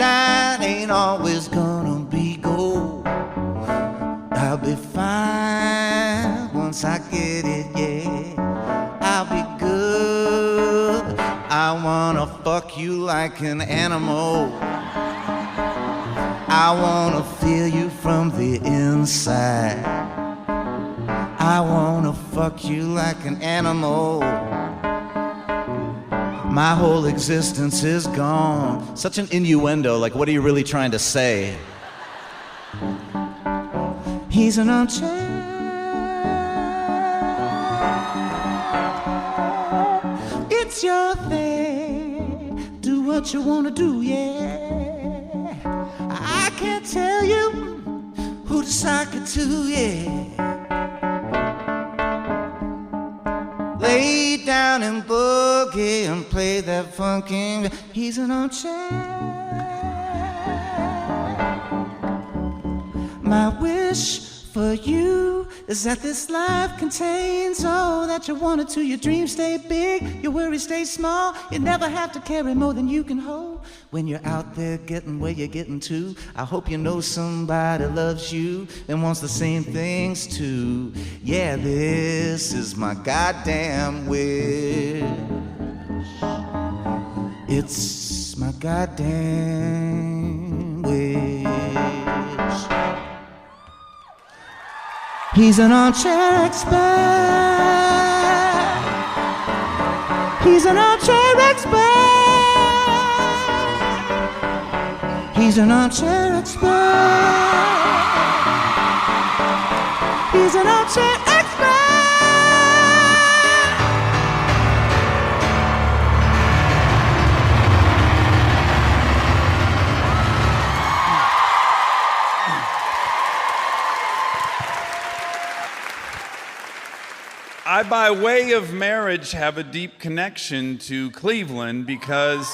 sunshine ain't always gonna be gold. I'll be fine once I get it, yeah. I'll be good. I wanna fuck you like an animal. I wanna feel you from the inside. I wanna fuck you like an animal. My whole existence is gone. Such an innuendo, like what are you really trying to say? He's an armchair. It's your thing. Do what you wanna do, yeah. I can't tell you who to sock it to, yeah. Lay down and boogie and play that funky. He's an armchair. My wish for you is that this life contains all that you wanted to. Your dreams stay big, your worries stay small. You never have to carry more than you can hold. When you're out there getting where you're getting to, I hope you know somebody loves you and wants the same things too. Yeah, this is my goddamn wish. It's my goddamn wish. He's an armchair expert. He's an armchair expert. He's an armchair expert. He's an armchair expert. I, by way of marriage, have a deep connection to Cleveland because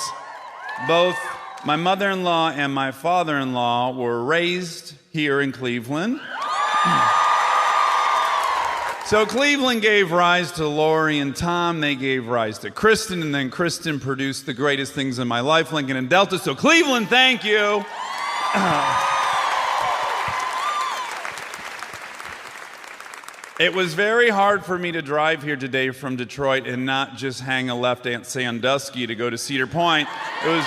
both my mother-in-law and my father-in-law were raised here in Cleveland. So Cleveland gave rise to Lori and Tom. They gave rise to Kristen, and then Kristen produced the greatest things in my life, Lincoln and Delta. So Cleveland, thank you. It was very hard for me to drive here today from Detroit and not just hang a left at Sandusky to go to Cedar Point. It was,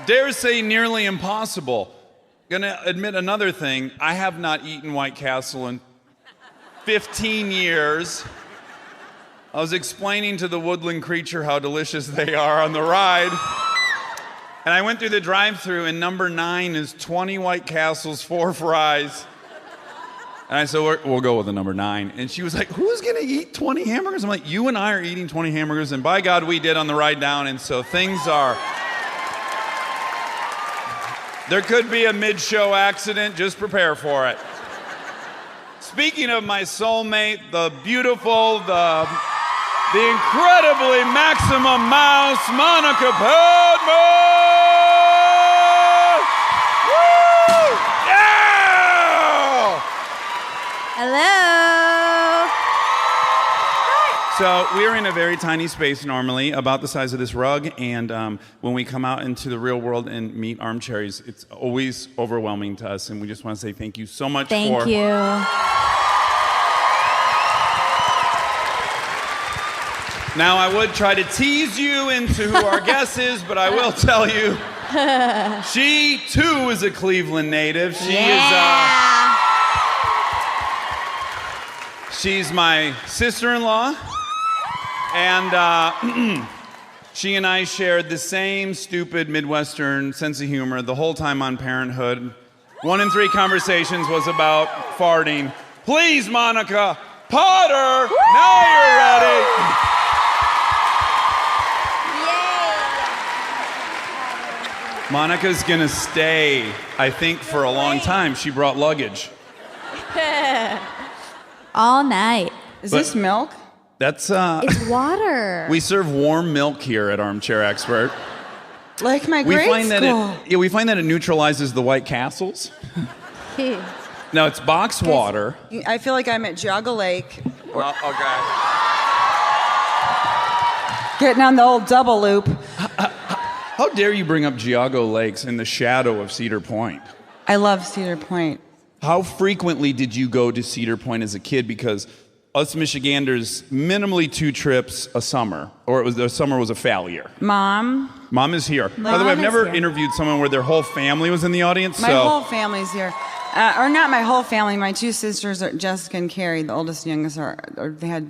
dare say, nearly impossible. Gonna admit another thing, I have not eaten White Castle in 15 years. I was explaining to the woodland creature how delicious they are on the ride. And I went through the drive-thru and number 9 is 20 White Castles, 4 fries. And I said, we'll go with the number 9. And she was like, who's gonna eat 20 hamburgers? I'm like, you and I are eating 20 hamburgers, and by God, we did on the ride down, and so things are... There could be a mid-show accident, just prepare for it. Speaking of my soulmate, the beautiful, the incredibly Maximum Mouse, Monica Padman! Hello. So we're in a very tiny space normally, about the size of this rug, and when we come out into the real world and meet armchairs, it's always overwhelming to us, and we just want to say thank you so much. Thank you. Now I would try to tease you into who our guest is, but I will tell you, she too is a Cleveland native. She's my sister-in-law, and she and I shared the same stupid Midwestern sense of humor the whole time on Parenthood. 1 in 3 conversations was about farting. Please, Monica, Potter, now you're ready. Yay. Monica's gonna stay, I think, for a long time. She brought luggage. All night. Is this milk? That's It's water. We serve warm milk here at Armchair Expert. Like my grade school. We find that it neutralizes the White Castles. No, it's box water. I feel like I'm at Jogga Lake. Well, okay. Getting on the old double loop. How dare you bring up Geauga Lakes in the shadow of Cedar Point? I love Cedar Point. How frequently did you go to Cedar Point as a kid? Because us Michiganders, minimally 2 trips a summer, or the summer was a failure. Mom is here. By the way, I've is never here. interviewed someone where their whole family was in the audience. My whole family's here. Or not my whole family. My 2 sisters, are Jessica and Carrie, the oldest and youngest, they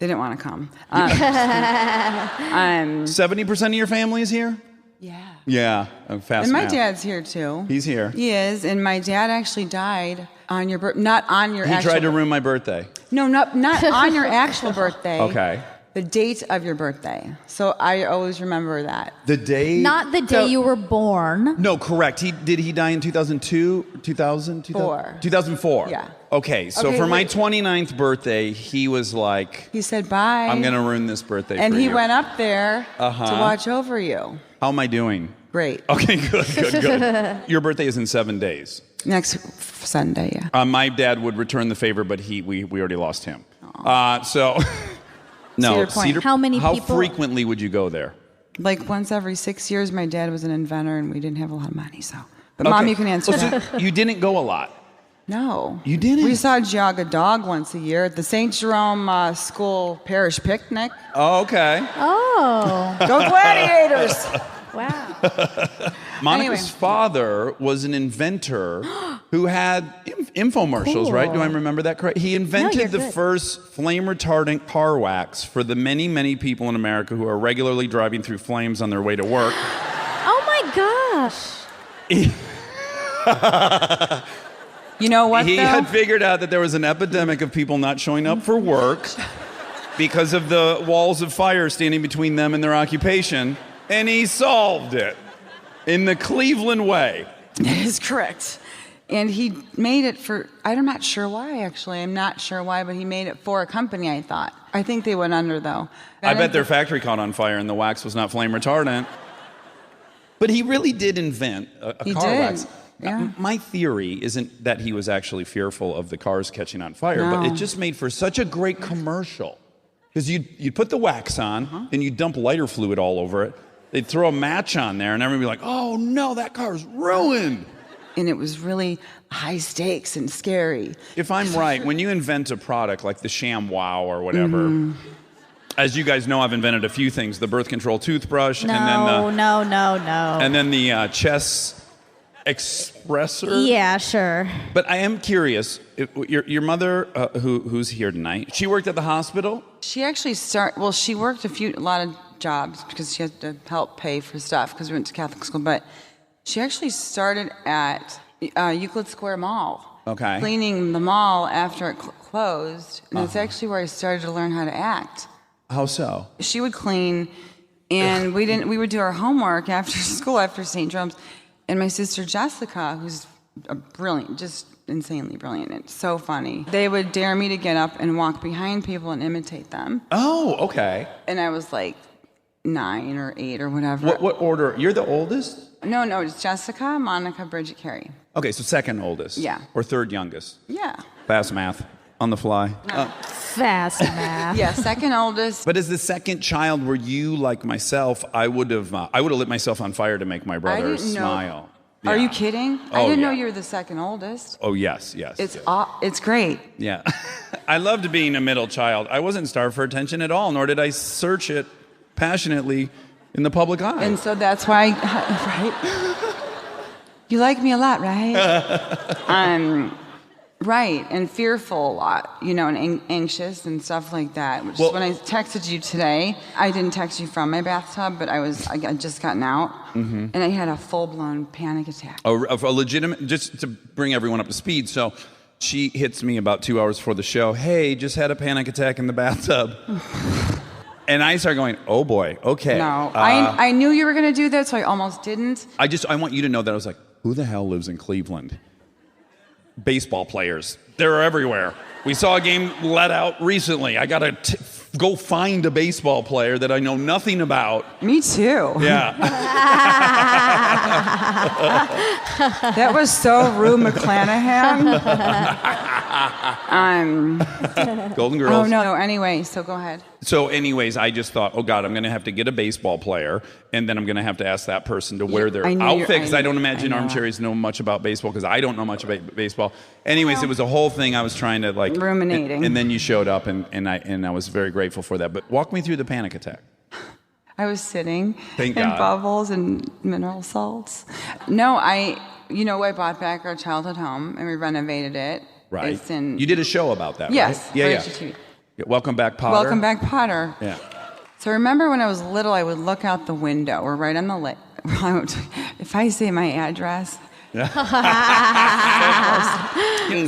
didn't want to come. 70% of your family is here? Yeah. Yeah, fast And my math. dad's here too. He's here. He is, and my dad actually died on your not on your He actual tried to ruin my birthday. No, not on your actual birthday. Okay. The date of your birthday. So I always remember that. The day... Not the day you were born. No, correct. Did he die in 2002? 4. 2004. Yeah. Okay, so Okay, for my wait. 29th birthday, he was like, He said bye. I'm going to ruin this birthday And for he you. went up there Uh-huh. to watch over you. How am I doing? Great. Okay, good. Your birthday is in 7 days. Next Sunday, yeah. My dad would return the favor, but we already lost him. So, no. Cedar Point. How many How people- frequently would you go there? Like once every 6 years, my dad was an inventor, and we didn't have a lot of money, so. But Mom, Okay. you can answer So that. you didn't go a lot. No. You didn't? We saw Geauga Dog once a year at the St. Jerome School Parish Picnic. Oh, okay. Oh, Go Gladiators! wow. Monica's Anyway. father was an inventor who had infomercials, Cool. right? Do I remember that correct? He you're invented the good. first flame-retardant car wax for the many, many people in America who are regularly driving through flames on their way to work. Oh my gosh. You know what, He though? had figured out that there was an epidemic of people not showing up for work because of the walls of fire standing between them and their occupation, and he solved it in the Cleveland way. That is correct. And he made it for, I'm not sure why, actually. I'm not sure why, but he made it for a company, I thought. I think they went under, though. I bet their factory caught on fire and the wax was not flame retardant. But he really did invent a He car did, wax. yeah. My theory isn't that he was actually fearful of the cars catching on fire, but No. it just made for such a great commercial. Because you'd put the wax on, then you'd dump lighter fluid all over it. They'd throw a match on there, and everyone would be like, oh no, that car's ruined. And it was really high stakes and scary. If I'm right, when you invent a product like the Sham Wow or whatever, as you guys know, I've invented a few things: the birth control toothbrush, No, and then the no. and then the chest expressor. Yeah, sure. But I am curious. Your mother, who's here tonight, she worked at the hospital. She actually she worked a lot of jobs because she had to help pay for stuff because we went to Catholic school, but she actually started at Euclid Square Mall. Okay. Cleaning the mall after it closed, and it's actually where I started to learn how to act. How so? She would clean, and we would do our homework after school, after St. Jerome's, and my sister Jessica, who's brilliant, just insanely brilliant, and so funny. They would dare me to get up and walk behind people and imitate them, Oh, okay. and I was like 9 or 8 or whatever. What order? You're the oldest? No, it's Jessica, Monica, Bridget, Carrie. Okay, so second oldest. Yeah. Or third youngest. Yeah. Fast math on the fly. Fast math. Yeah, second oldest. But as the second child, were you like myself? I would have lit myself on fire to make my brother didn't know- smile. Are Yeah. you kidding? I Oh, didn't know yeah. you were the second oldest. Oh yes. It's great. Yeah. I loved being a middle child. I wasn't starved for attention at all, nor did I search it passionately in the public eye. And so that's why, right? You like me a lot, right? Right, and fearful a lot, and anxious and stuff like that. Which is when I texted you today, I didn't text you from my bathtub, but I had just gotten out, and I had a full-blown panic attack. a legitimate, just to bring everyone up to speed. So she hits me about 2 hours before the show. Hey, just had a panic attack in the bathtub. And I start going, oh boy, okay. No, I knew you were going to do that, so I almost didn't. I want you to know that I was like, who the hell lives in Cleveland? Baseball players. They're everywhere. We saw a game let out recently. I got to go find a baseball player that I know nothing about. Me too. Yeah. That was so Rue McClanahan. Golden Girls. Oh, no. Anyway, so go ahead. So anyways, I just thought, oh God, I'm going to have to get a baseball player, and then I'm going to have to ask that person to wear their I knew outfit, because I I don't knew- imagine I know. armchairs know much about baseball, because I don't know much about baseball. Anyways, it was a whole thing I was trying to like... Ruminating. And then you showed up, and I was very grateful for that. But walk me through the panic attack. I was sitting Thank in God. bubbles and mineral salts. No, I bought back our childhood home and we renovated it. Right. It's in, You did a show about that, yes, right? Yeah, for yeah. HGTV. Yeah, Welcome Back, Potter. Welcome back, Potter. Yeah. So I remember when I was little, I would look out the window. We're right on the lake. If I say my address,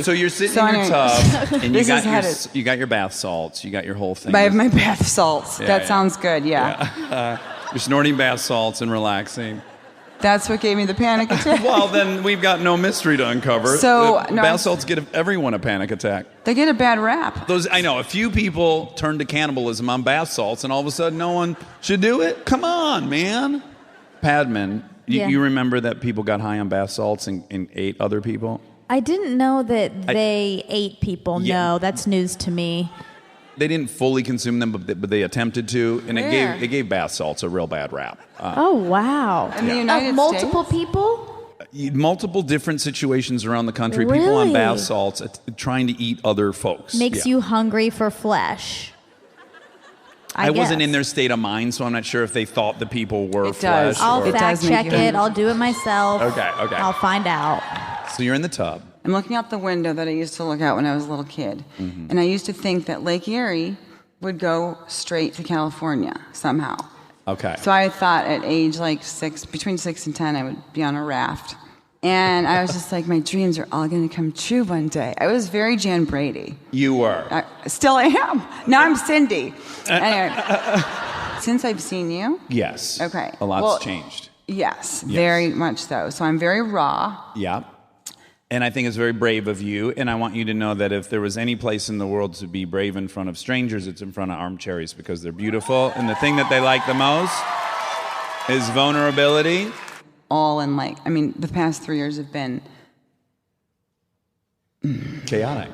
So you're sitting So in your anyway, tub, and you this got is headed. you got your bath salts, you got your whole thing. I have my bath salts. Yeah, that yeah. sounds good, yeah. You're snorting bath salts and relaxing. That's what gave me the panic attack. Well, then we've got no mystery to uncover. So, The no, bath I'm- salts give everyone a panic attack. They get a bad rap. I know, a few people turn to cannibalism on bath salts, and all of a sudden no one should do it? Come on, man. Padman, Yeah. you remember that people got high on bath salts and ate other people? I didn't know that they ate people. Yeah. No, that's news to me. They didn't fully consume them, but they attempted to, and Where? it gave bath salts a real bad rap. Oh, wow. In the United Multiple States? people? Multiple different situations around the country, people on Really? bath salts trying to eat other folks. Makes Yeah. you hungry for flesh. I wasn't guess. in their state of mind, so I'm not sure if they thought the people were It does. flesh. I'll or- It fact does make check you it. hungry. I'll do it myself. Okay. I'll find out. So you're in the tub. I'm looking out the window that I used to look out when I was a little kid. Mm-hmm. And I used to think that Lake Erie would go straight to California somehow. Okay. So I thought at age like between 6 and 10, I would be on a raft. And I was just like, my dreams are all going to come true one day. I was very Jan Brady. You were. I still am. Now I'm Cindy. Anyway, since I've seen you, Yes. Okay. A lot's Well- changed. yes, very much so. So I'm very raw. Yeah. And I think it's very brave of you. And I want you to know that if there was any place in the world to be brave in front of strangers, it's in front of armchairs, because they're beautiful. And the thing that they like the most is vulnerability. All in the past 3 years have been Chaotic.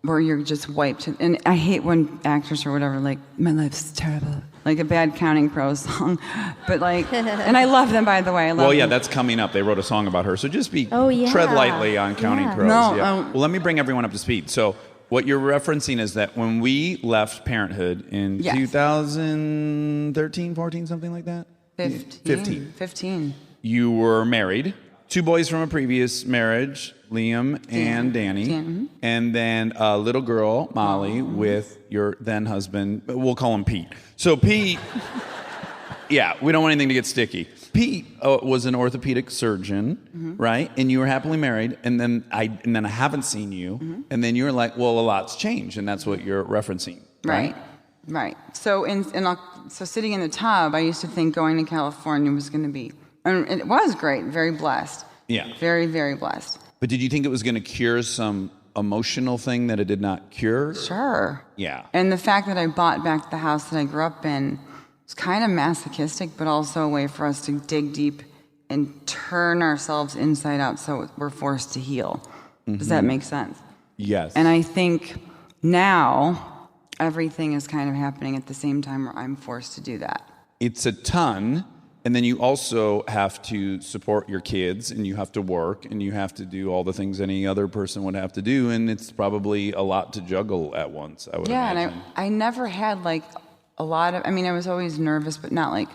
where you're just wiped. And I hate when actors or whatever, like, my life's terrible. Like a bad Counting Crows song. But and I love them, by the way. I love Well, yeah, them. that's coming up. They wrote a song about her. So just Oh, yeah. tread lightly on Counting Yeah. Crows. No, Yeah. Well, let me bring everyone up to speed. So what you're referencing is that when we left Parenthood in Yes. 2013, 14, something like that? 15. 15. You were married. 2 boys from a previous marriage, Liam and Danny. Dan. And then a little girl, Molly, with your then husband. We'll call him Pete. So Pete, yeah, we don't want anything to get sticky. Pete was an orthopedic surgeon, right? And you were happily married. And then I haven't seen you. And then you were like, well, a lot's changed. And that's what you're referencing. Right. So so sitting in the tub, I used to think going to California was going to be, and it was great, very blessed. Yeah. Very, very blessed. But did you think it was going to cure some emotional thing that it did not cure? Sure. Yeah. And the fact that I bought back the house that I grew up in was kind of masochistic, but also a way for us to dig deep and turn ourselves inside out so we're forced to heal. Does that make sense? Yes. And I think now everything is kind of happening at the same time where I'm forced to do that. It's a ton. And then you also have to support your kids, and you have to work, and you have to do all the things any other person would have to do. And it's probably a lot to juggle at once, I would Yeah, imagine. and I never had like a lot of, I was always nervous, but not like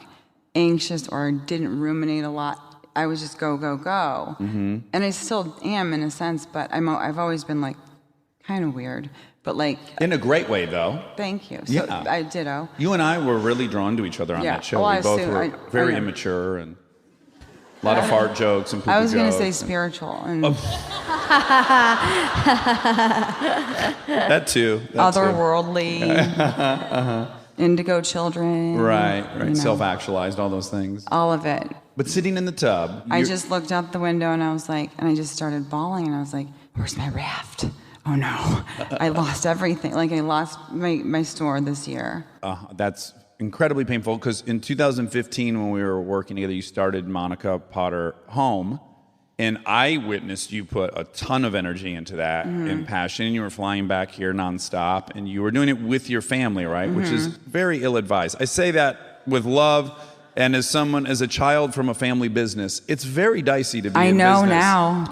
anxious or didn't ruminate a lot. I was just go, go, go. Mm-hmm. And I still am in a sense, but I've always been like kind of weird. But like, In a great way, though. thank you. So Yeah. I ditto. You and I were really drawn to each other on Yeah. that show. Well, I we both assume- were very I- immature and a lot of fart jokes and poopy I was going to jokes say and- spiritual and That too. That too. otherworldly, indigo children. Right. you know, Self-actualized, all those things. all of it. But sitting in the tub. I you're- just looked out the window and I was like, and I just started bawling and I was like, where's my raft? Oh no, I lost everything. Like I lost my store this year. That's incredibly painful because in 2015, when we were working together, you started Monica Potter Home, And I witnessed you put a ton of energy into that and passion. And you were flying back here nonstop, and you were doing it with your family, right? Which is very ill-advised. I say that with love, and as a child from a family business, it's very dicey to be in business. I know now.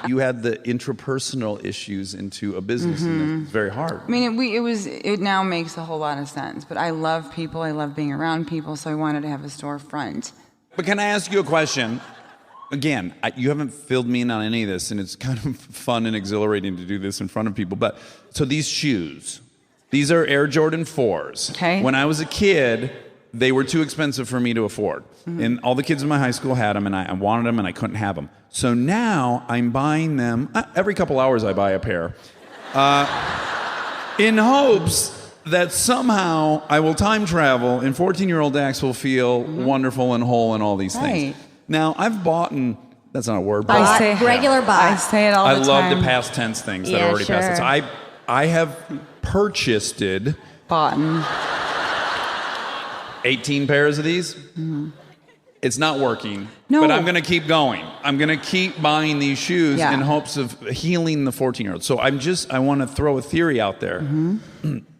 Don't. You had the intrapersonal issues into a business, and it's very hard. I mean, it now makes a whole lot of sense. But I love people. I love being around people. So I wanted to have a storefront. But can I ask you a question? Again, you haven't filled me in on any of this, and it's kind of fun and exhilarating to do this in front of people. But so these shoes, these are Air Jordan 4s. Okay. When I was a kid, they were too expensive for me to afford. And all the kids in my high school had them, and I wanted them, and I couldn't have them. So now I'm buying them. Every couple hours I buy a pair. In hopes that somehow I will time travel, and 14-year-old Dax will feel wonderful and whole and all these things. Right. Now, I've bought, and that's not a word, but I say regular I buy. say it all I the love time. the past tense things that Yeah, are already past sure. tense. I have purchased 18 pairs of these. It's not working, No. but I'm going to keep going. I'm going to keep buying these shoes Yeah. in hopes of healing the 14-year-old. So I want to throw a theory out there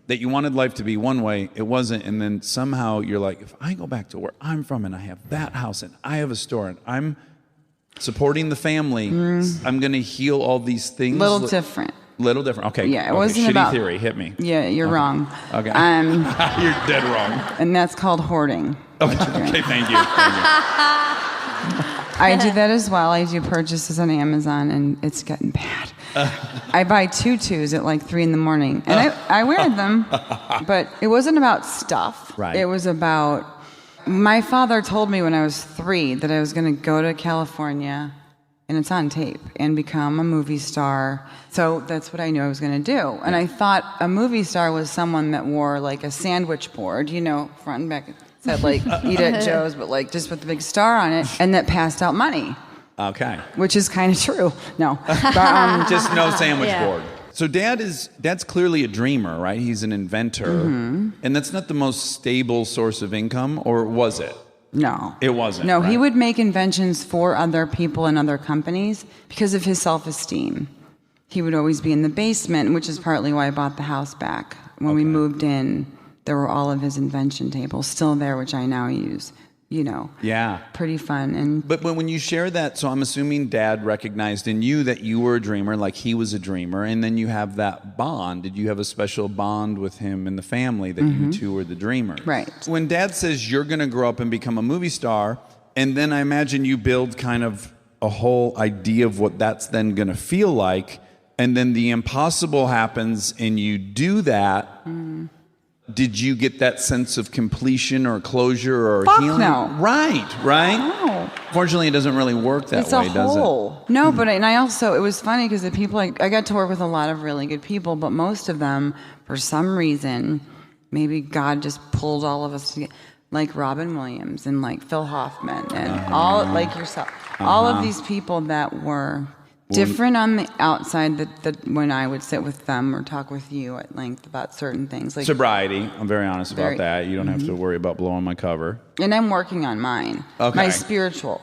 that you wanted life to be one way, it wasn't, and then somehow you're like, if I go back to where I'm from and I have that house and I have a store and I'm supporting the family, I'm going to heal all these things. Little different. Little different. Okay. Yeah, it okay. wasn't Shitty about theory. Hit me. Yeah, you're wrong. Okay. You're dead wrong. And that's called hoarding. Okay. Thank you. I do that as well. I do purchases on Amazon, and it's getting bad. I buy tutus at like 3 a.m, and I wear them, but it wasn't about stuff. Right. It was about, my father told me when I was 3 that I was going to go to California, and it's on tape, and become a movie star. So that's what I knew I was going to do. And I thought a movie star was someone that wore like a sandwich board, front and back. Said like eat at Joe's, but like just with the big star on it, and that passed out money. Okay. Which is kind of true. No. But, Just no sandwich Yeah. board. So Dad's clearly a dreamer, right? He's an inventor. And that's not the most stable source of income, or was it? no. It wasn't. No, he right? would make inventions for other people and other companies because of his self-esteem. He would always be in the basement, which is partly why I bought the house back. When we moved in, there were all of his invention tables still there, which I now use. Yeah. Pretty fun. But when you share that, so I'm assuming Dad recognized in you that you were a dreamer, like he was a dreamer, and then you have that bond. Did you have a special bond with him and the family that you two were the dreamers? Right. When Dad says you're going to grow up and become a movie star, and then I imagine you build kind of a whole idea of what that's then going to feel like, and then the impossible happens and you do that. Did you get that sense of completion or closure or Fuck healing? no. Right. No. Fortunately, it doesn't really work that It's way, a does whole. No, but it was funny because the people I got to work with a lot of really good people, but most of them, for some reason, maybe God just pulled all of us together, like Robin Williams and like Phil Hoffman and all like yourself, all of these people that were different on the outside that when I would sit with them or talk with you at length about certain things. Like Sobriety. I'm very honest about that. You don't have to worry about blowing my cover. And I'm working on mine. Okay. My spiritual.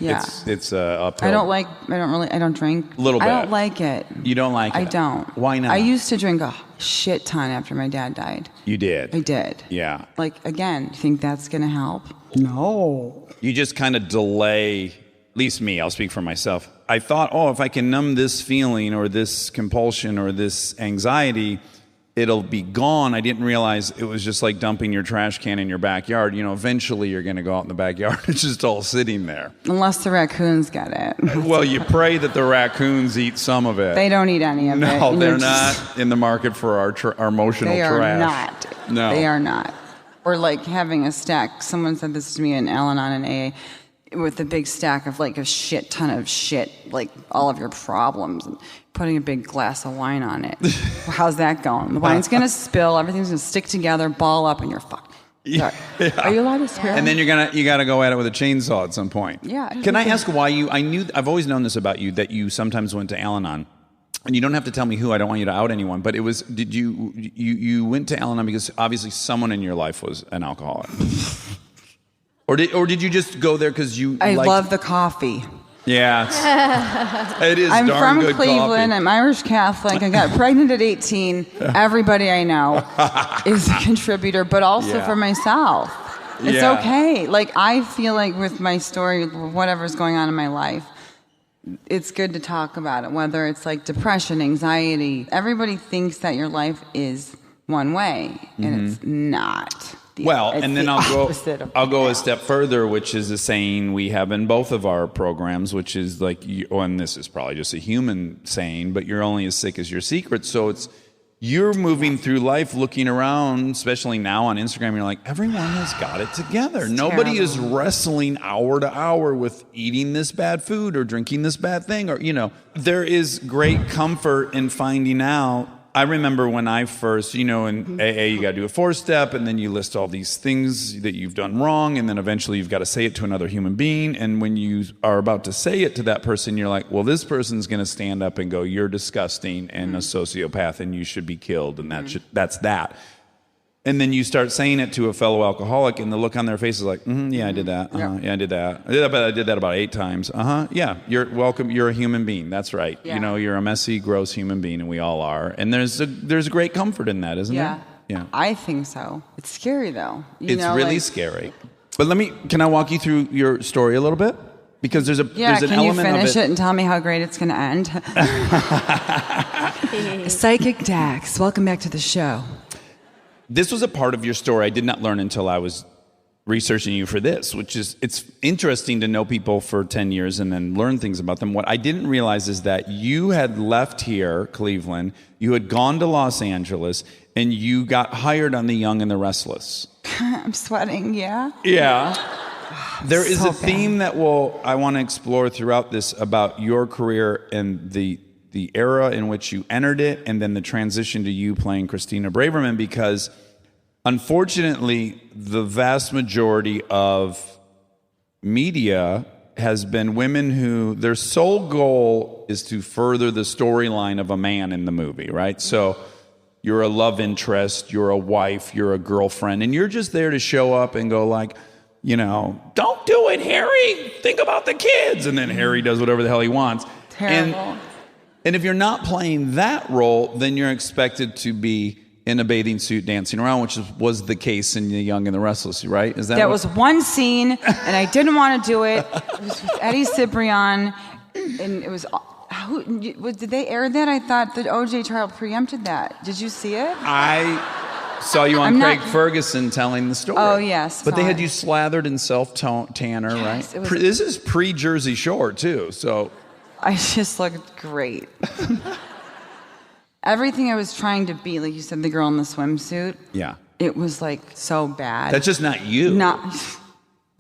Yeah. It's uphill. I don't drink. Little I bit. don't like it. You don't like it? I don't. Why not? I used to drink a shit ton after my dad died. You did? I did. Yeah. Like, again, you think that's going to help? No. You just kind of delay, at least me, I'll speak for myself. I thought, if I can numb this feeling or this compulsion or this anxiety, it'll be gone. I didn't realize it was just like dumping your trash can in your backyard. Eventually you're going to go out in the backyard. It's just all sitting there. Unless the raccoons get it. Well, you pray that the raccoons eat some of it. They don't eat any of it. No, And they're you're just- not in the market for our emotional They are trash. not. No. They are not. Or like having a stack. Someone said this to me in Al-Anon and AA. With a big stack of like a shit ton of shit, like all of your problems, and putting a big glass of wine on it. How's that going? The wine's gonna spill, everything's gonna stick together, ball up, and you're fucked. Sorry. Yeah. Are you allowed to swear? And then you gotta go at it with a chainsaw at some point. Yeah. Can I ask why I've always known this about you, that you sometimes went to Al-Anon. And you don't have to tell me who, I don't want you to out anyone, but did you went to Al-Anon because obviously someone in your life was an alcoholic. Or did you just go there because you I liked... love the coffee. Yeah. It is I'm darn from good Cleveland. coffee. I'm Irish Catholic. I got pregnant at 18. Everybody I know is a contributor, but also Yeah. for myself. It's Yeah. okay. Like, I feel like with my story, whatever's going on in my life, it's good to talk about it, whether it's like depression, anxiety. Everybody thinks that your life is one way, and it's not. Well, It's and then the opposite of I'll go a that. step further, which is a saying we have in both of our programs, which is like, and this is probably just a human saying, but you're only as sick as your secret. So you're moving through life looking around, especially now on Instagram, you're like, everyone has got it together. Nobody is wrestling hour to hour with eating this bad food or drinking this bad thing, or, there is great comfort in finding out. I remember when I first, in AA, you got to do a 4-step, and then you list all these things that you've done wrong, and then eventually you've got to say it to another human being. And when you are about to say it to that person, you're like, well, this person's going to stand up and go, you're disgusting and a sociopath, and you should be killed, and that's that. And then you start saying it to a fellow alcoholic, and the look on their face is like, yeah, I did that. Yeah, I did that. I did that about 8 times. Yeah, you're welcome. You're a human being. That's right. Yeah. You're a messy, gross human being, and we all are. And there's a great comfort in that, isn't there? Yeah. I think so. It's scary, though. It's really scary. But can I walk you through your story a little bit? Because there's an can you element of finish it and tell me how great it's going to end? Psychic Dax, welcome back to the show. This was a part of your story I did not learn until I was researching you for this, which is, it's interesting to know people for 10 years and then learn things about them. What I didn't realize is that you had left here, Cleveland, you had gone to Los Angeles, and you got hired on The Young and the Restless. I'm sweating, yeah? Yeah. There is So a theme that I want to explore throughout this about your career and the era in which you entered it, and then the transition to you playing Christina Braverman, because unfortunately, the vast majority of media has been women who their sole goal is to further the storyline of a man in the movie, right? So you're a love interest, you're a wife, you're a girlfriend, and you're just there to show up and go like, don't do it, Harry. Think about the kids. And then Harry does whatever the hell he wants. Terrible. And if you're not playing that role, then you're expected to be in a bathing suit dancing around, which was the case in The Young and the Restless, right? Is that was one scene, and I didn't want to do it. It was with Eddie Cibrian, and it was... did they air that? I thought that OJ trial preempted that. Did you see it? I saw you on Craig Ferguson telling the story. Oh, yes. But they had you slathered in self-tanner, Yes, right? This is pre-Jersey Shore, too, so... I just looked great. Everything I was trying to be, like you said, the girl in the swimsuit. Yeah. It was like so bad. That's just not you. What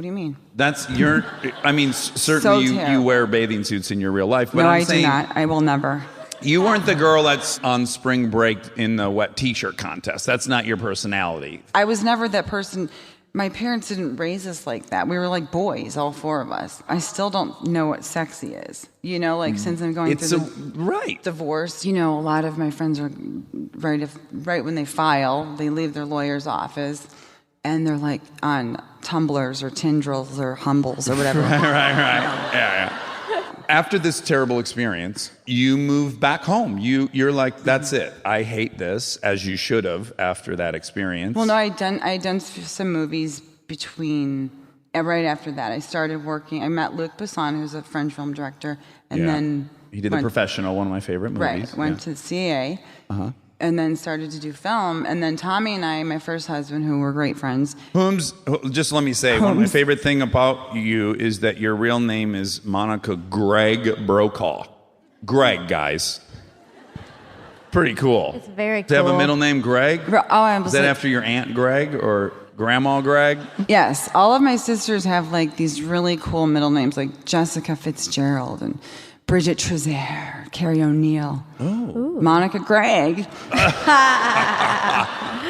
do you mean? That's your... I mean, certainly So you wear bathing suits in your real life. But No, I'm I saying, do not. I will never. You weren't the girl that's on spring break in the wet t-shirt contest. That's not your personality. I was never that person. My parents didn't raise us like that. We were like boys, all 4 of us. I still don't know what sexy is. Since I'm going through the divorce, a lot of my friends are right when they file, they leave their lawyer's office, and they're like on Tumblrs or Tindrils or Humbles or whatever. Right. Yeah. After this terrible experience, you moved back home. You're like, that's it. I hate this, as you should have after that experience. Well, no, I done some movies right after that. I started working. I met Luc Besson, who's a French film director, and then he did The Professional, one of my favorite movies. Right, went to CA, and then started to do film. And then Tommy and I, my first husband, who were great friends. Just let me say, one of my favorite thing about you is that your real name is Monica Greg Brokaw. Greg, guys. Pretty cool. It's very cool. To have a middle name Greg? Is that after your Aunt Greg or Grandma Greg? Yes. All of my sisters have like these really cool middle names, like Jessica Fitzgerald and Bridget Trezaire, Carrie O'Neill, Monica Gregg.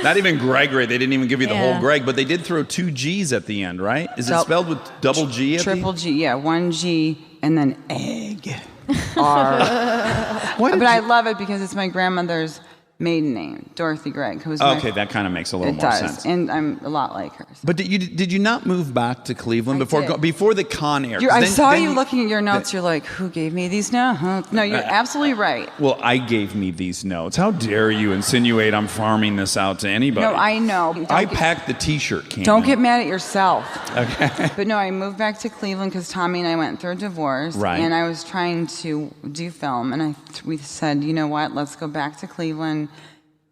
Not even Gregory. They didn't even give you the whole Greg, but they did throw 2 G's at the end, right? Is it spelled with double G at the end? Triple G, yeah. 1 G and then egg. R. But I love it because it's my grandmother's maiden name, Dorothy Gregg. Who's Okay, that kind of makes a little more sense. And I'm a lot like her. But did you not move back to Cleveland before the Con Air? I saw you looking at your notes. You're like, who gave me these notes? No, you're absolutely right. Well, I gave me these notes. How dare you insinuate I'm farming this out to anybody? No, I know. I packed the T-shirt can. Don't get mad at yourself. Okay. But no, I moved back to Cleveland because Tommy and I went through a divorce. Right. And I was trying to do film. And we said, you know what? Let's go back to Cleveland.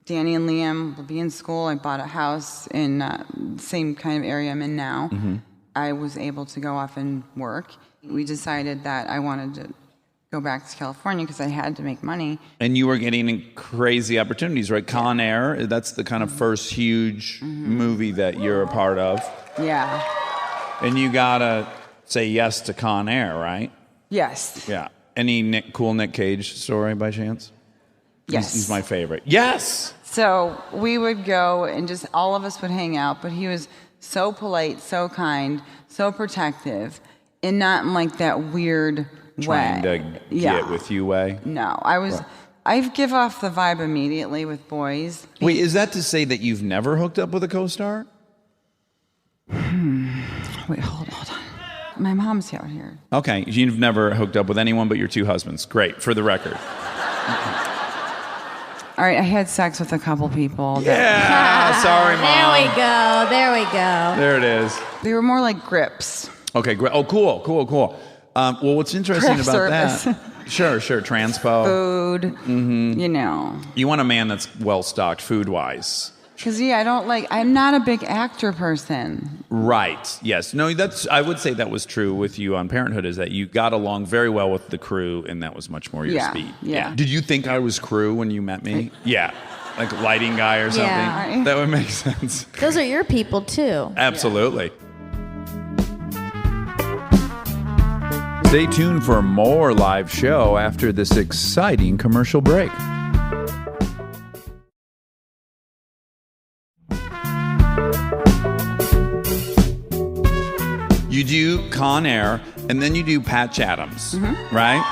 Danny and Liam will be in school. I bought a house in the same kind of area I'm in now. Mm-hmm. I was able to go off and work. We decided that I wanted to go back to California because I had to make money. And you were getting crazy opportunities, right? Con Air, that's the kind of first huge movie that you're a part of. Yeah. And you gotta say yes to Con Air, right? Yes. Yeah. Any cool Nick Cage story by chance? Yes. He's my favorite. Yes! So we would go and just all of us would hang out, but he was so polite, so kind, so protective, and not in like that weird Trying way. to get with you way? No, I give off the vibe immediately with boys. Wait, is that to say that you've never hooked up with a co-star? Wait, hold on. My mom's out here. Okay, you've never hooked up with anyone but your two husbands. Great, for the record. All right, I had sex with a couple people. Yeah, sorry, Mom. There we go. There it is. They were more like grips. Okay, great. Oh, cool. Well, what's interesting Craft about service. that? Sure, transpo. Food, you know. You want a man that's well-stocked food-wise. Because, I'm not a big actor person. Right, yes. No, I would say that was true with you on Parenthood, is that you got along very well with the crew, and that was much more your speed. Yeah. Did you think I was crew when you met me? Yeah. Like lighting guy or something? Yeah. That would make sense. Those are your people, too. Absolutely. Stay tuned for more live show after this exciting commercial break. You do Con Air, and then you do Patch Adams, right?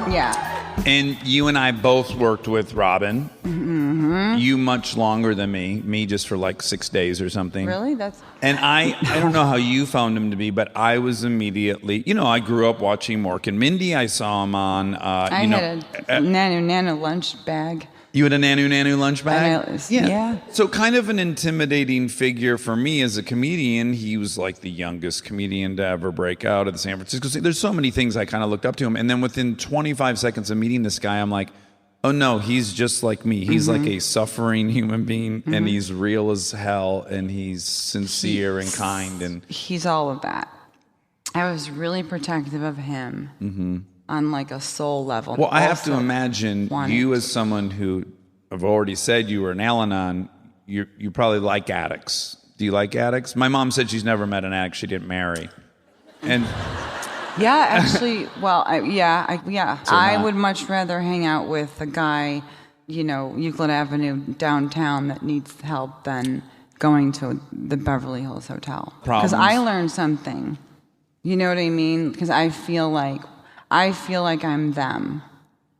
Yeah. And you and I both worked with Robin. Mm-hmm. You much longer than me. Me just for like 6 days or something. Really? And I don't know how you found him to be, but I was immediately, I grew up watching Mork and Mindy. I saw him on, I had a nano lunch bag. You had a nanu lunch bag? Yeah. So kind of an intimidating figure for me as a comedian. He was like the youngest comedian to ever break out of the San Francisco scene. There's so many things I kind of looked up to him. And then within 25 seconds of meeting this guy, I'm like, oh no, he's just like me. He's like a suffering human being, and he's real as hell, and he's sincere and kind. And he's all of that. I was really protective of him. On like a soul level. Well, I have to imagine you as someone who, I've already said you were an Al-Anon, you probably like addicts. Do you like addicts? My mom said she's never met an addict she didn't marry. And yeah, actually, well, I would much rather hang out with a guy, Euclid Avenue downtown that needs help than going to the Beverly Hills Hotel. Because I learned something. You know what I mean? Because I feel like I'm them.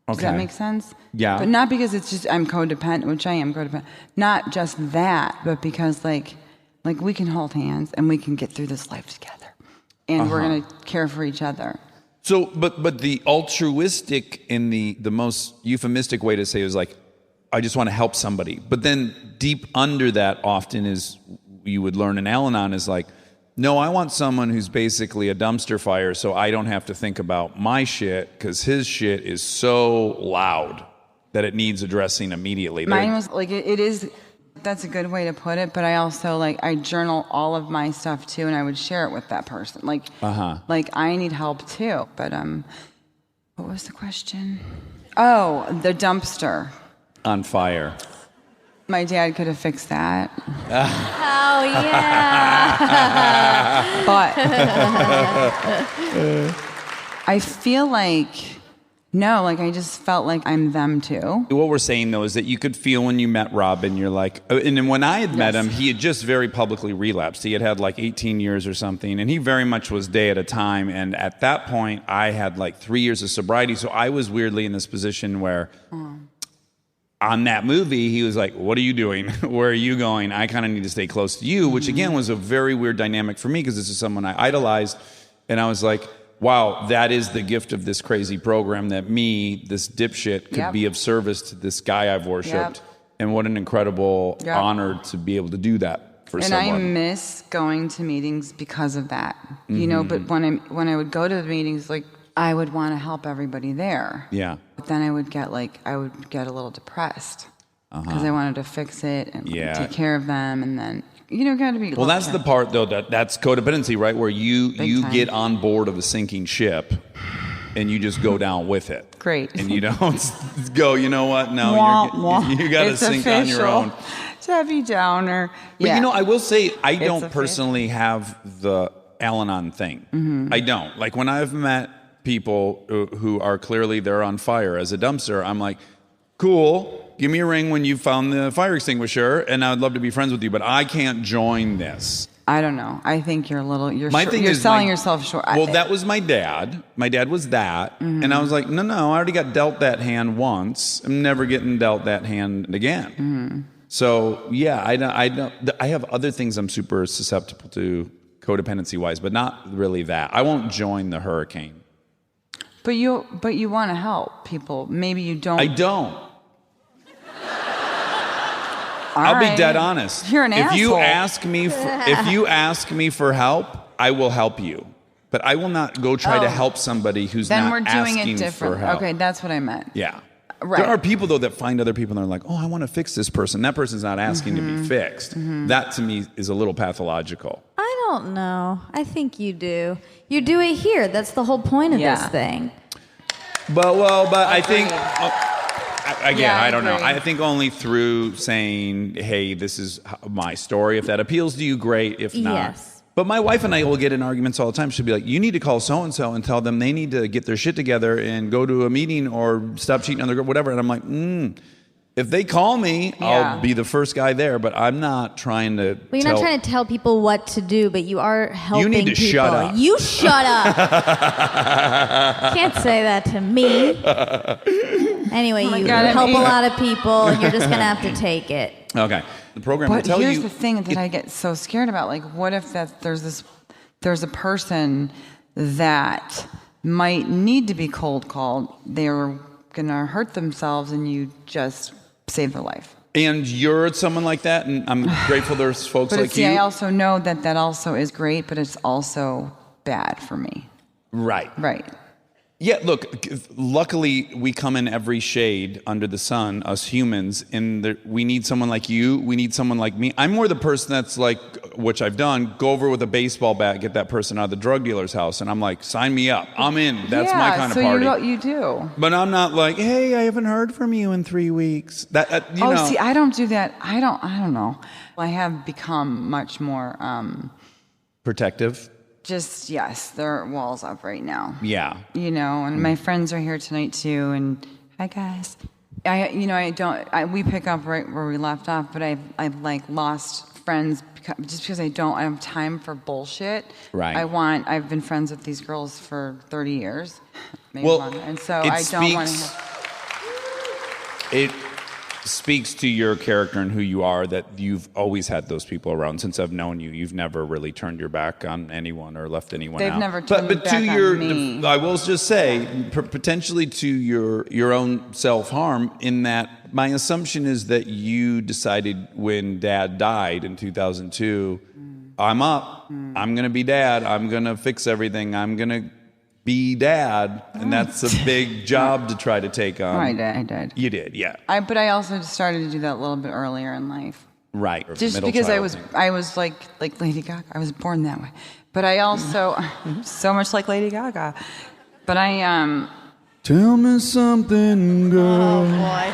Does that make sense? Yeah. But not because it's just I'm codependent, which I am codependent. Not just that, but because like we can hold hands and we can get through this life together, and we're gonna care for each other. So, but the altruistic in the most euphemistic way to say is like, I just want to help somebody. But then deep under that often is, you would learn in Al-Anon, is like, no, I want someone who's basically a dumpster fire so I don't have to think about my shit because his shit is so loud that it needs addressing immediately. Mine was like, it is, that's a good way to put it, but I also I journal all of my stuff too, and I would share it with that person. Like I need help too. But what was the question? Oh, the dumpster. On fire. My dad could have fixed that. Oh, yeah. But I feel I just felt like I'm them too. What we're saying, though, is that you could feel when you met Robin, you're like, and then when I had met him, he had just very publicly relapsed. He had like 18 years or something, and he very much was day at a time. And at that point, I had like 3 years of sobriety. So I was weirdly in this position where on that movie, he was like, what are you doing? Where are you going? I kind of need to stay close to you, which again was a very weird dynamic for me because this is someone I idolized. And I was like, wow, that is the gift of this crazy program that me, this dipshit, could be of service to this guy I've worshipped. And what an incredible honor to be able to do that for someone. And I miss going to meetings because of that, you know, but when I would go to the meetings, like, I would want to help everybody there. Yeah. But then I would get a little depressed because I wanted to fix it and take care of them, and then got to be. Well, that's the part though that's codependency, right? Where you get on board of a sinking ship, and you just go down with it. Great. And you don't go. You know what? No, you got to sink on your own. Debbie Downer. But I will say I don't personally have the Al-Anon thing. I don't. Like when I've met people who are clearly they're on fire as a dumpster, I'm like, cool, give me a ring when you found the fire extinguisher and I would love to be friends with you, but I can't join this. I don't know. I think you're my thing you're is selling yourself short. Well, that was my dad. My dad was that. And I was like, no, I already got dealt that hand once. I'm never getting dealt that hand again. So yeah, I have other things I'm super susceptible to codependency wise, but not really that. I won't join the hurricane. But you want to help people. Maybe you don't. I don't. I'll be dead honest. You're an asshole. If you ask me for help, I will help you. But I will not go try to help somebody who's then not we're doing asking it different. for help. Okay, that's what I meant. Yeah. Right. There are people though that find other people and they're like, "Oh, I want to fix this person." That person's not asking to be fixed. That to me is a little pathological. I don't know. I think you do. You do it here. That's the whole point of this thing. But I think again, I don't know. agree. I think only through saying, "Hey, this is my story." If that appeals to you, great. If not, Yes. But my wife and I will get in arguments all the time. She'll be like, "You need to call so and so and tell them they need to get their shit together and go to a meeting or stop cheating on their girl, whatever." And I'm like, if they call me, I'll be the first guy there. But I'm not trying to. Well, you're not trying to tell people what to do, but you are helping people. You need to shut up. You shut up. Can't say that to me. Anyway, you help a lot of people, and you're just going to have to take it. Okay. The program will But tell you. here's the thing that I get so scared about. Like, what if there's a person that might need to be cold called. They're going to hurt themselves, and you just save their life. And you're someone like that, and I'm grateful there's folks But like see, you. I also know that also is great, but it's also bad for me. Right. Right. Yeah, look, luckily we come in every shade under the sun, us humans, and we need someone like you, we need someone like me. I'm more the person that's like, which I've done, go over with a baseball bat, get that person out of the drug dealer's house, and I'm like, sign me up, I'm in, that's my kind of party. So you do. But I'm not like, hey, I haven't heard from you in 3 weeks. That you know. See, I don't do that. I don't know. I have become much more... protective? Just, yes, there are walls up right now. Yeah. You know, and my friends are here tonight too, and hi guys. We pick up right where we left off, but I've like lost friends just because I don't have time for bullshit. Right. I've been friends with these girls for 30 years, maybe Well, longer, and so I don't want to have... It speaks to your character and who you are that you've always had those people around since I've known you. You've never really turned your back on anyone or left anyone out. They've never turned their back on me. I will just say, potentially to your own self-harm, in that my assumption is that you decided when Dad died in 2002, I'm up, I'm going to be Dad, I'm going to fix everything, I'm going to be Dad, and that's a big job to try to take on. I did. You did, yeah. But I also started to do that a little bit earlier in life. Right. Just because I was like Lady Gaga. I was born that way. But I also so much like Lady Gaga. But I Tell me something, girl. Oh boy.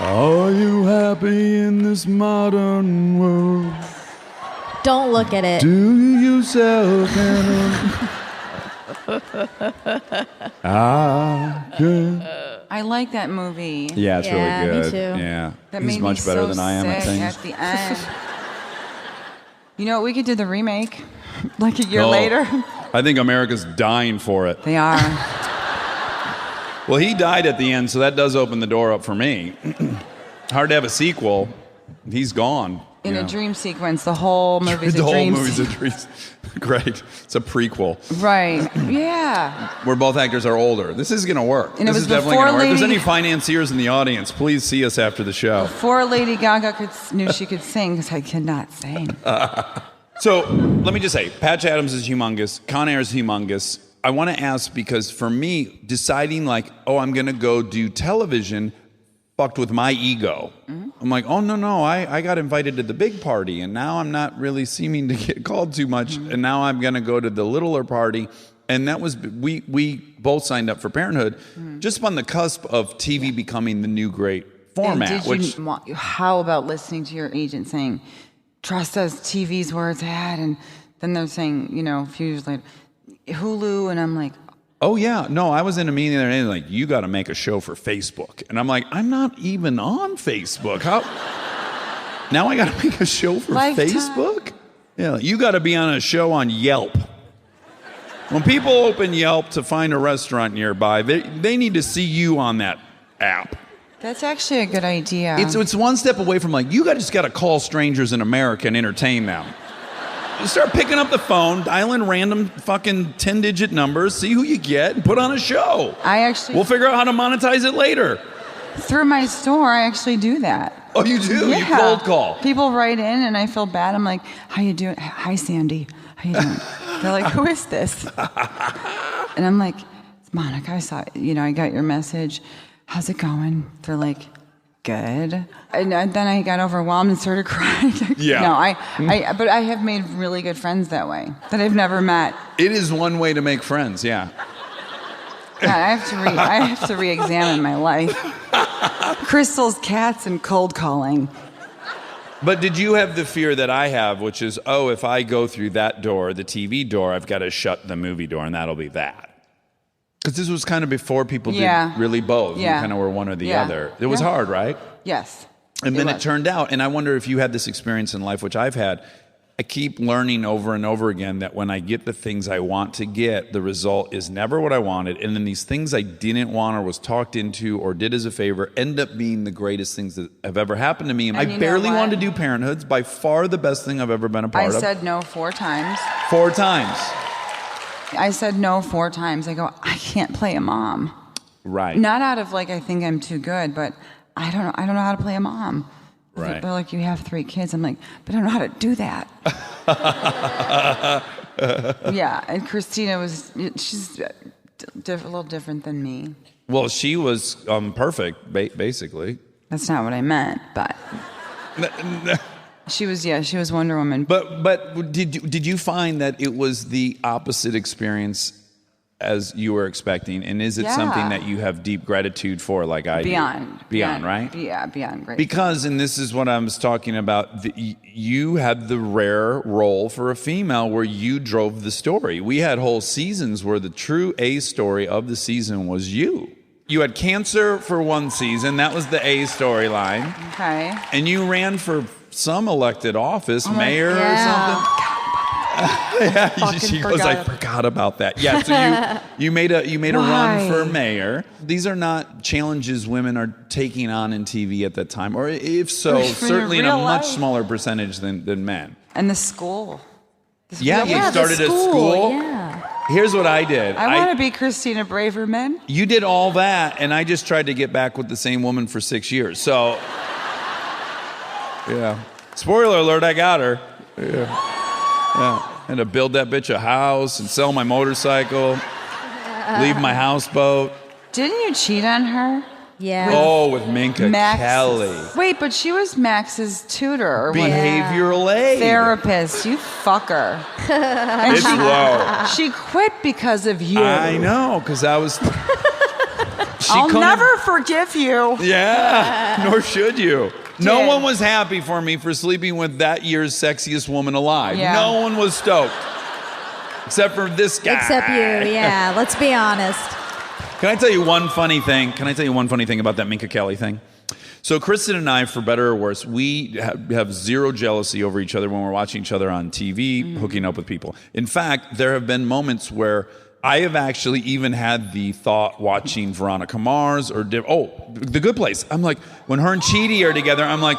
Are you happy in this modern world? Don't look at it. Do you sell cannabis? I like that movie. Yeah, it's Yeah, really me good. too. Yeah, That he's made much me better so than I am at sick things. at the end. You know what? We could do the remake like a year No. later. I think America's dying for it. They are. Well, he died at the end, so that does open the door up for me. Hard to have a sequel. He's gone. In a dream sequence, the whole movie's The a whole dream movie's a sequence. dream. Great. It's a prequel. Right. Yeah. Where both actors are older. This is going to work. And it This was is definitely before going to work. If there's Lady- any financiers in the audience, please see us after the show. Before Lady Gaga knew she could sing, because I cannot sing. So let me just say, Patch Adams is humongous. Con Air is humongous. I want to ask because for me, deciding like, oh, I'm going to go do television fucked with my ego. Mm-hmm. I'm like, oh, no, I got invited to the big party, and now I'm not really seeming to get called too much, and now I'm going to go to the littler party. And that was, we both signed up for Parenthood, just on the cusp of TV becoming the new great format. How about listening to your agent saying, trust us, TV's where it's at, and then they're saying, a few years later, Hulu, and I'm like, oh, yeah. No, I was in a meeting the other day, like, you got to make a show for Facebook. And I'm like, I'm not even on Facebook. How? Now I got to make a show for Lifetime. Facebook? Yeah, you got to be on a show on Yelp. When people open Yelp to find a restaurant nearby, they need to see you on that app. that's actually a good idea. It's one step away from like, you just got to call strangers in America and entertain them. You start picking up the phone, dialing random fucking 10-digit numbers, see who you get, and put on a show. We'll figure out how to monetize it later. Through my store, I actually do that. Oh, you do? Yeah. You cold call. People write in, and I feel bad. I'm like, how you doing? Hi, Sandy. How you doing? They're like, who is this? And I'm like, it's Monica. I saw, I got your message. How's it going? They're like, good. And then I got overwhelmed and started crying. Yeah. No, but I have made really good friends that way that I've never met. It is one way to make friends, yeah. God, I have to re-examine my life. Crystals, cats, and cold calling. But did you have the fear that I have, which is, oh, if I go through that door, the TV door, I've got to shut the movie door, and that'll be that? Because this was kind of before people did really both. Yeah. You kind of were one or the other. It was hard, right? Yes. And then it turned out, and I wonder if you had this experience in life, which I've had. I keep learning over and over again that when I get the things I want to get, the result is never what I wanted. And then these things I didn't want or was talked into or did as a favor end up being the greatest things that have ever happened to me. And I barely wanted to do Parenthood. It's by far the best thing I've ever been a part of. I said no 4 times. 4 times. I said no 4 times. I go, I can't play a mom. Right. Not out of like I think I'm too good, but I don't know how to play a mom. Right. They're like, you have 3 kids. I'm like, but I don't know how to do that. Yeah, and Christina she's a little different than me. Well, she was perfect, basically. That's not what I meant, but she was Wonder Woman. But did you find that it was the opposite experience as you were expecting? And is it something that you have deep gratitude for, like I do? Beyond, right? Yeah, beyond great. Because, and this is what I was talking about, you had the rare role for a female where you drove the story. We had whole seasons where the true A story of the season was you. You had cancer for one season. That was the A storyline. Okay. And you ran for some elected office, mayor or something. She goes, I forgot about that. Yeah, so you made a run for mayor. These are not challenges women are taking on in TV at that time, or if so, certainly in a much smaller percentage than men. And the school. You started a school. Yeah. Here's what I did. I want to be Christina Braverman. You did all that, and I just tried to get back with the same woman for 6 years. So, yeah. Spoiler alert, I got her. Yeah. And to build that bitch a house and sell my motorcycle, leave my houseboat. Didn't you cheat on her? Yeah. Oh, with Minka Kelly. Wait, but she was Max's tutor. Or Behavioral aid. Therapist. You fucker. It's low. She quit because of you. I know, because I was... I'll never forgive you. Yeah, nor should you. No one was happy for me for sleeping with that year's sexiest woman alive. Yeah. No one was stoked. Except for this guy. Except you, yeah. Let's be honest. Can I tell you one funny thing? About that Minka Kelly thing? So Kristen and I, for better or worse, we have zero jealousy over each other when we're watching each other on TV, hooking up with people. In fact, there have been moments where I have actually even had the thought watching Veronica Mars or The Good Place. I'm like, when her and Chidi are together, I'm like,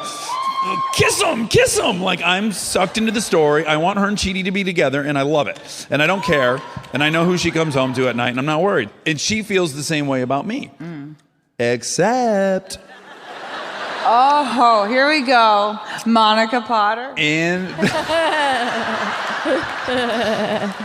kiss him. Like, I'm sucked into the story. I want her and Chidi to be together, and I love it. And I don't care. And I know who she comes home to at night, and I'm not worried. And she feels the same way about me. Except... Oh, here we go. Monica Potter. And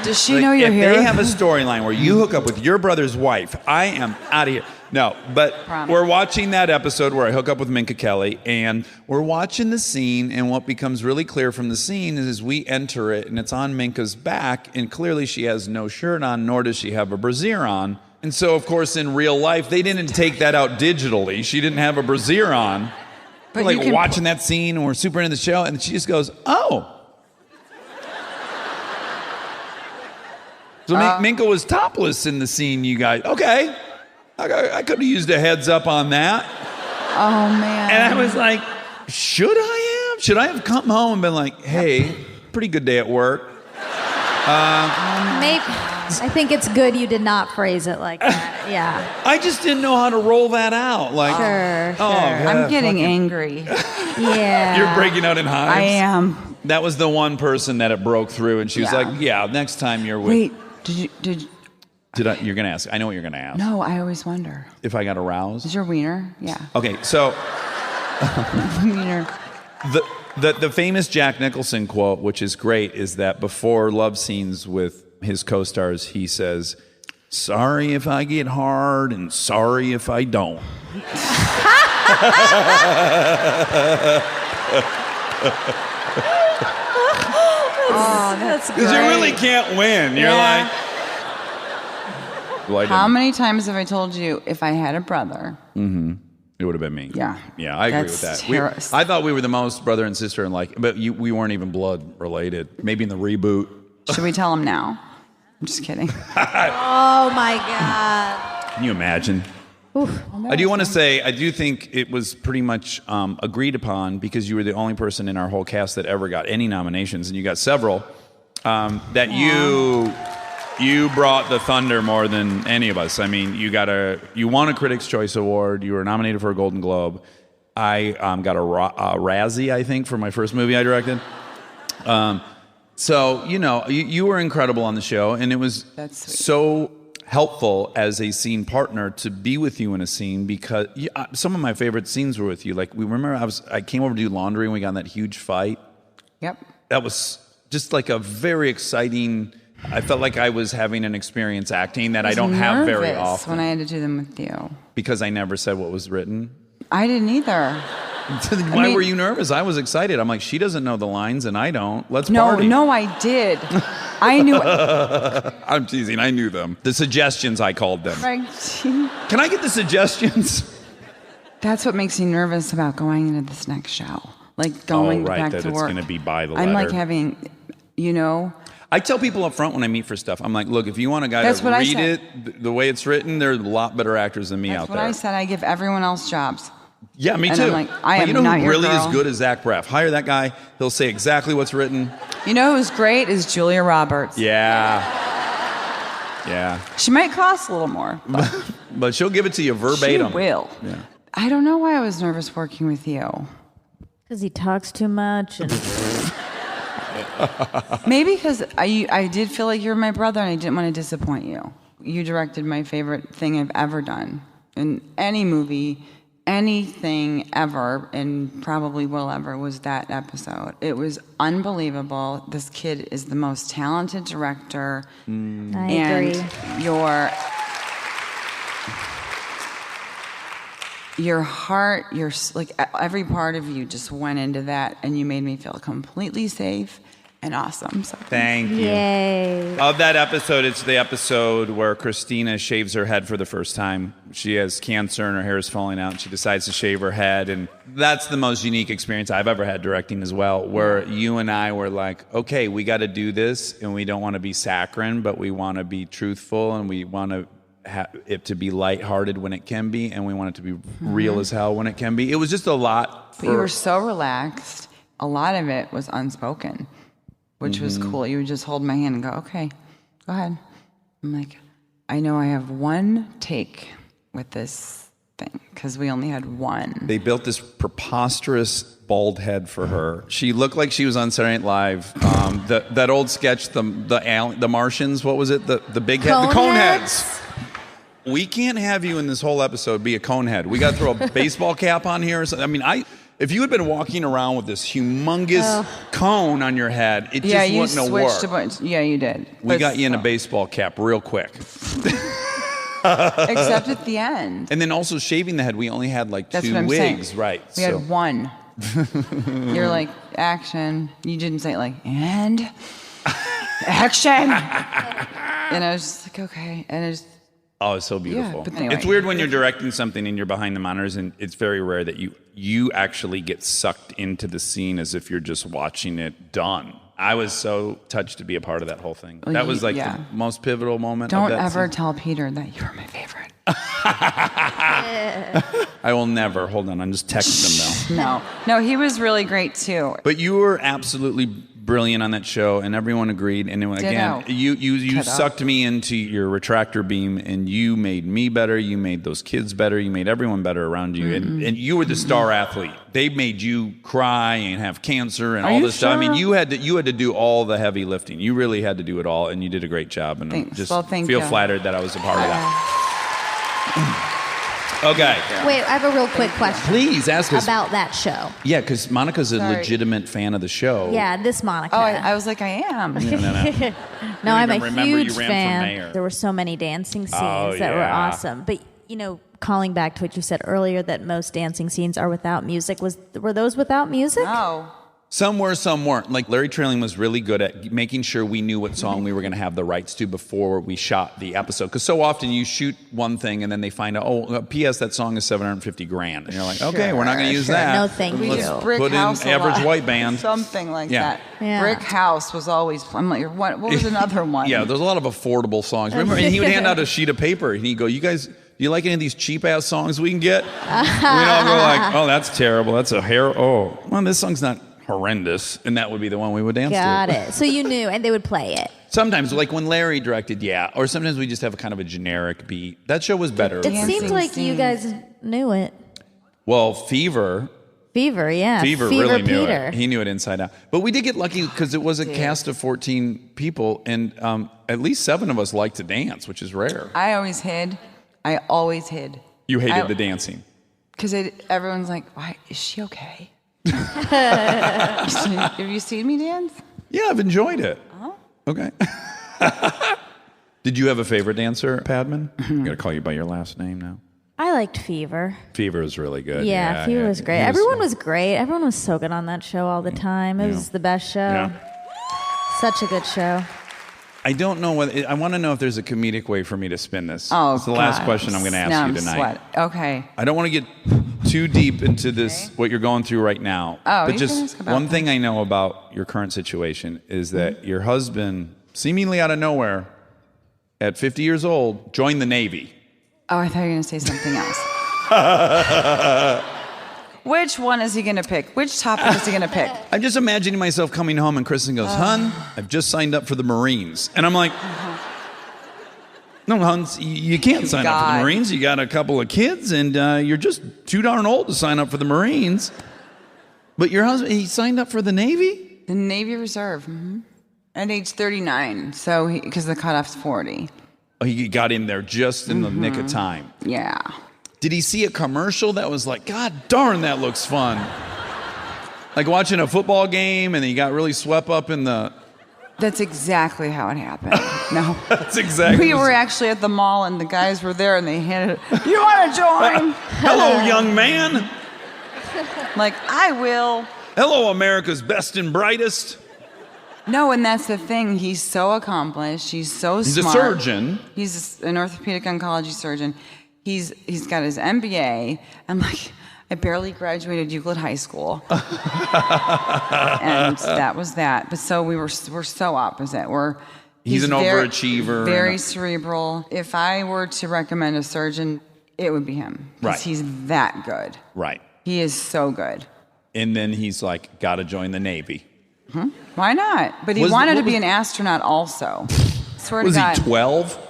does she know you're here? If they have a storyline where you hook up with your brother's wife, I am out of here. No, but we're watching that episode where I hook up with Minka Kelly, and we're watching the scene, and what becomes really clear from the scene is we enter it, and it's on Minka's back, and clearly she has no shirt on, nor does she have a brassiere on. And so, of course, in real life, they didn't take that out digitally. She didn't have a brassiere on. But we're like watching that scene, and we're super into the show, and she just goes, oh. So Minka was topless in the scene, you guys. Okay. I could have used a heads up on that. Oh, man. And I was like, should I have? Should I have come home and been like, hey, pretty good day at work? Maybe. I think it's good you did not phrase it like that. Yeah. I just didn't know how to roll that out. Like, sure. I'm getting angry. Yeah. You're breaking out in hives. I am. That was the one person that it broke through, and she was like, yeah, next time you're with... Wait, You're going to ask. I know what you're going to ask. No, I always wonder. If I got aroused? Is your wiener? Yeah. Okay, so... Wiener. The famous Jack Nicholson quote, which is great, is that before love scenes with his co-stars, he says, sorry if I get hard and sorry if I don't. That's great. Because you really can't win. You're like... Well, how many times have I told you if I had a brother? Mm-hmm. It would have been me. Yeah. Yeah, I agree with that. I thought we were the most brother and sister, but we weren't even blood related. Maybe in the reboot. Should we tell him now? I'm just kidding. Oh, my God. Can you imagine? Oof. I do want to say, I do think it was pretty much agreed upon, because you were the only person in our whole cast that ever got any nominations, and you got several, that you brought the thunder more than any of us. I mean, you won a Critics' Choice Award. You were nominated for a Golden Globe. I got a Razzie, I think, for my first movie I directed. So, you were incredible on the show, and it was so helpful as a scene partner to be with you in a scene, because some of my favorite scenes were with you. Like, I came over to do laundry, and we got in that huge fight. Yep. That was just like a very exciting... I felt like I was having an experience acting that I don't have very often. When I had to do them with you. Because I never said what was written? I didn't either. Why were you nervous? I was excited. I'm like, she doesn't know the lines and I don't. Let's party. No, I did. I knew it. I'm teasing. I knew them. The suggestions, I called them. Can I get the suggestions? That's what makes me nervous about going into this next show. Like going back to work. That it's going to be by the letter. I'm like having, I tell people up front when I meet for stuff, I'm like, look, if you want a guy to read it the way it's written, there are a lot better actors than me out there. That's what I said. I give everyone else jobs. Yeah, me too. I'm like, I am not your girl. You know who really is good as Zach Braff? Hire that guy. He'll say exactly what's written. You know who's great is Julia Roberts. Yeah. Yeah. She might cost a little more. But she'll give it to you verbatim. She will. Yeah. I don't know why I was nervous working with you. Because he talks too much. And maybe because I did feel like you were my brother and I didn't want to disappoint you. You directed my favorite thing I've ever done in any movie, anything ever, and probably will ever, was that episode. It was unbelievable. This kid is the most talented director. I agree. Your heart, like every part of you just went into that, and you made me feel completely safe and awesome. So thank you. Yay. Of that episode, it's the episode where Christina shaves her head for the first time. She has cancer and her hair is falling out, and she decides to shave her head. And that's the most unique experience I've ever had directing as well, where you and I were like, okay, we got to do this, and we don't want to be saccharine, but we want to be truthful, and we want to it to be lighthearted when it can be, and we want it to be real as hell when it can be. It was just a lot. But you were so relaxed. A lot of it was unspoken, which was cool. You would just hold my hand and go, okay, go ahead. I'm like, I know I have one take with this thing because we only had one. They built this preposterous bald head for her. She looked like she was on Saturday Night Live. That old sketch, the Martians. What was it? The big head, the cone heads. We can't have you in this whole episode be a cone head. We got to throw a baseball cap on here or something. I mean, if you had been walking around with this humongous cone on your head, it just wouldn't have worked. Yeah, you did. We got you in a baseball cap real quick. Except at the end. And then also shaving the head, we only had like That's 2 what I'm wigs, saying. right? We had one. You're like, action. You didn't say it like, and action. And I was just like, okay. And it was, oh, it's so beautiful. Yeah, but anyway. It's weird when you're directing something and you're behind the monitors, and it's very rare that you actually get sucked into the scene as if you're just watching it done. I was so touched to be a part of that whole thing. That was like the most pivotal moment. Don't of that ever scene. tell Peter that you're my favorite. I will never. Hold on, I'm just texting him now. No, he was really great too. But you were absolutely brilliant on that show, and everyone agreed. And then, again, you sucked me into your retractor beam, and you made me better. You made those kids better. You made everyone better around you, and you were the star athlete. They made you cry and have cancer and all this stuff. I mean, you had to do all the heavy lifting. You really had to do it all, and you did a great job. And Thanks. just Thank feel you. flattered that I was a part of that. Okay. Wait, I have a real quick question. Please ask us about that show. Yeah, because Monica's a legitimate fan of the show. Yeah, this Monica. Oh, I was like, I am. No. No, I'm a remember huge you ran for fan. mayor. There were so many dancing scenes that were awesome. But calling back to what you said earlier, that most dancing scenes are without music. Were those without music? No. Some were, some weren't. Like Larry Trilling was really good at making sure we knew what song we were going to have the rights to before we shot the episode. Because so often you shoot one thing and then they find out, P.S. that song is $750,000, and you're like, okay, we're not going to use that. No, thank you. Let's Brick put House in Average White Band. Something like Yeah. that. Yeah. Brick House was always. I'm like, what was another one? Yeah, there's a lot of affordable songs. Remember, and he would hand out a sheet of paper and he'd go, you guys, do you like any of these cheap ass songs we can get? We'd all go like, oh, that's terrible. That's a hair. Oh, well, this song's not horrendous, and that would be the one we would dance to. Got it. So you knew, and they would play it. Sometimes, like when Larry directed, or sometimes we just have a kind of a generic beat. That show was better. It seemed like you guys knew it. Well, Fever, yeah. Fever really knew Peter. it. He knew it inside out. But we did get lucky because it was a cast of 14 people, and at least 7 of us liked to dance, which is rare. I always hid. You hated the dancing. Because everyone's like, why is she okay? Have you seen me dance? Yeah, I've enjoyed it. Oh. Okay. Did you have a favorite dancer, Padman? I'm going to call you by your last name now. I liked Fever. Fever was really good. Yeah, Fever was great. Everyone was great. Everyone was so good on that show all the time. It was the best show. Yeah. Such a good show. I don't know whether I want to know if there's a comedic way for me to spin this. Oh, it's the last question I'm going to ask you tonight. Sweat. Okay. I don't want to get too deep into this, what you're going through right now. Oh, but you just can ask about one that. thing I know about your current situation is that your husband, seemingly out of nowhere, at 50 years old, joined the Navy. Oh, I thought you were going to say something else. Which one is he going to pick? Which topic is he going to pick? I'm just imagining myself coming home and Kristen goes, "Hun, I've just signed up for the Marines." And I'm like, "No, hun, you can't sign up for the Marines. You got a couple of kids and you're just too darn old to sign up for the Marines." But your husband, he signed up for the Navy? The Navy Reserve. Mm-hmm. At age 39, so because the cutoff's 40. Oh, he got in there just in the nick of time. Yeah. Did he see a commercial that was like, God darn, that looks fun? Like watching a football game and he got really swept up in the... That's exactly how it happened. No. That's exactly... We were actually at the mall and the guys were there and they handed it, "You want to join?" Hello, young man. Like, I will. Hello, America's best and brightest. No, and that's the thing. He's so accomplished. He's so He's smart. a surgeon. He's an orthopedic oncology surgeon. He's got his MBA. I'm like, I barely graduated Euclid High School, and that was that. But so we're so opposite. He's an overachiever. very cerebral. If I were to recommend a surgeon, it would be him. Right. Because he's that good. Right. He is so good. And then he's like, got to join the Navy. Why not? But he wanted to be an astronaut also. Swear to Was God. he 12?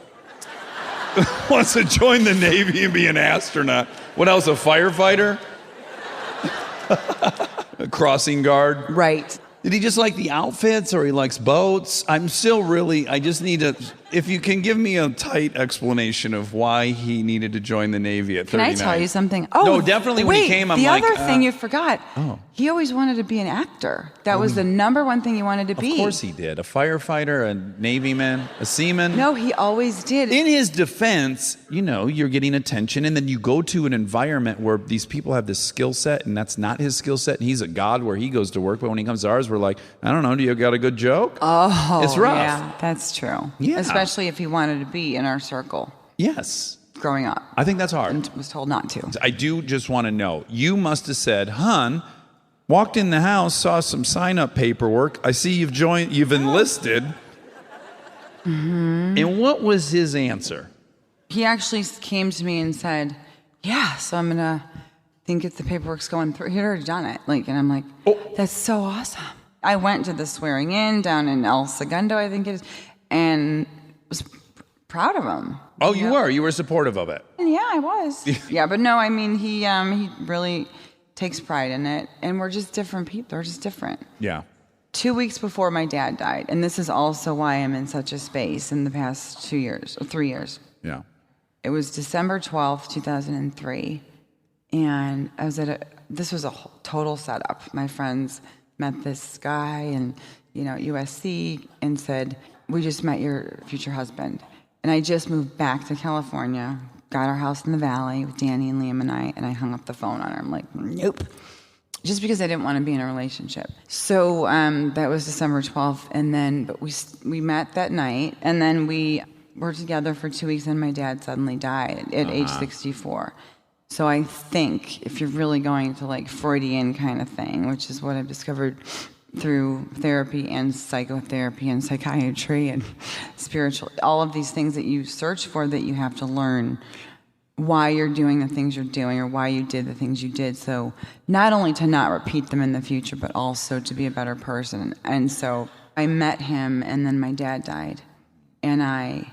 wants to join the Navy and be an astronaut. What else, a firefighter? A crossing guard? Right. Did he just like the outfits or he likes boats? I just need if you can give me a tight explanation of why he needed to join the Navy at 39. Can I tell you something? Oh, no, definitely when he came, I'm like. The other thing you forgot. Oh. He always wanted to be an actor. That was the number one thing he wanted to be. Of course he did. A firefighter, a Navyman, a seaman. No, he always did. In his defense, you're getting attention, and then you go to an environment where these people have this skill set, and that's not his skill set, and he's a god where he goes to work. But when he comes to ours, we're like, I don't know, do you got a good joke? Oh, it's rough. Yeah, that's true. Yeah. Especially if he wanted to be in our circle. Yes. Growing up. I think that's hard. And was told not to. I do just want to know, you must have said, "Hun, walked in the house, saw some sign-up paperwork. I see you've enlisted." Mm-hmm. And what was his answer? He actually came to me and said, yeah, so I'm going to get the paperwork's going through. He'd already done it. And I'm like, that's so awesome. I went to the swearing in down in El Segundo, I think it is, and was proud of him. Oh, you were? You were supportive of it? And yeah, I was. Yeah, but no, I mean, he really takes pride in it, and we're just different people. They're just different. Yeah. 2 weeks before my dad died, and this is also why I'm in such a space in the past 2 years, or 3 years. Yeah. It was December 12th, 2003, and I was this was a total setup. My friends met this guy and, at USC and said, we just met your future husband. And I just moved back to California, got our house in the valley with Danny and Liam and I hung up the phone on her. I'm like, nope. Just because I didn't want to be in a relationship. So that was December 12th. And then, but we met that night, and then we were together for 2 weeks, and my dad suddenly died at age 64. So I think if you're really going to like Freudian kind of thing, which is what I've discovered through therapy and psychotherapy and psychiatry and spiritual, all of these things that you search for, that you have to learn why you're doing the things you're doing or why you did the things you did. So not only to not repeat them in the future, but also to be a better person. And so I met him, and then my dad died, and I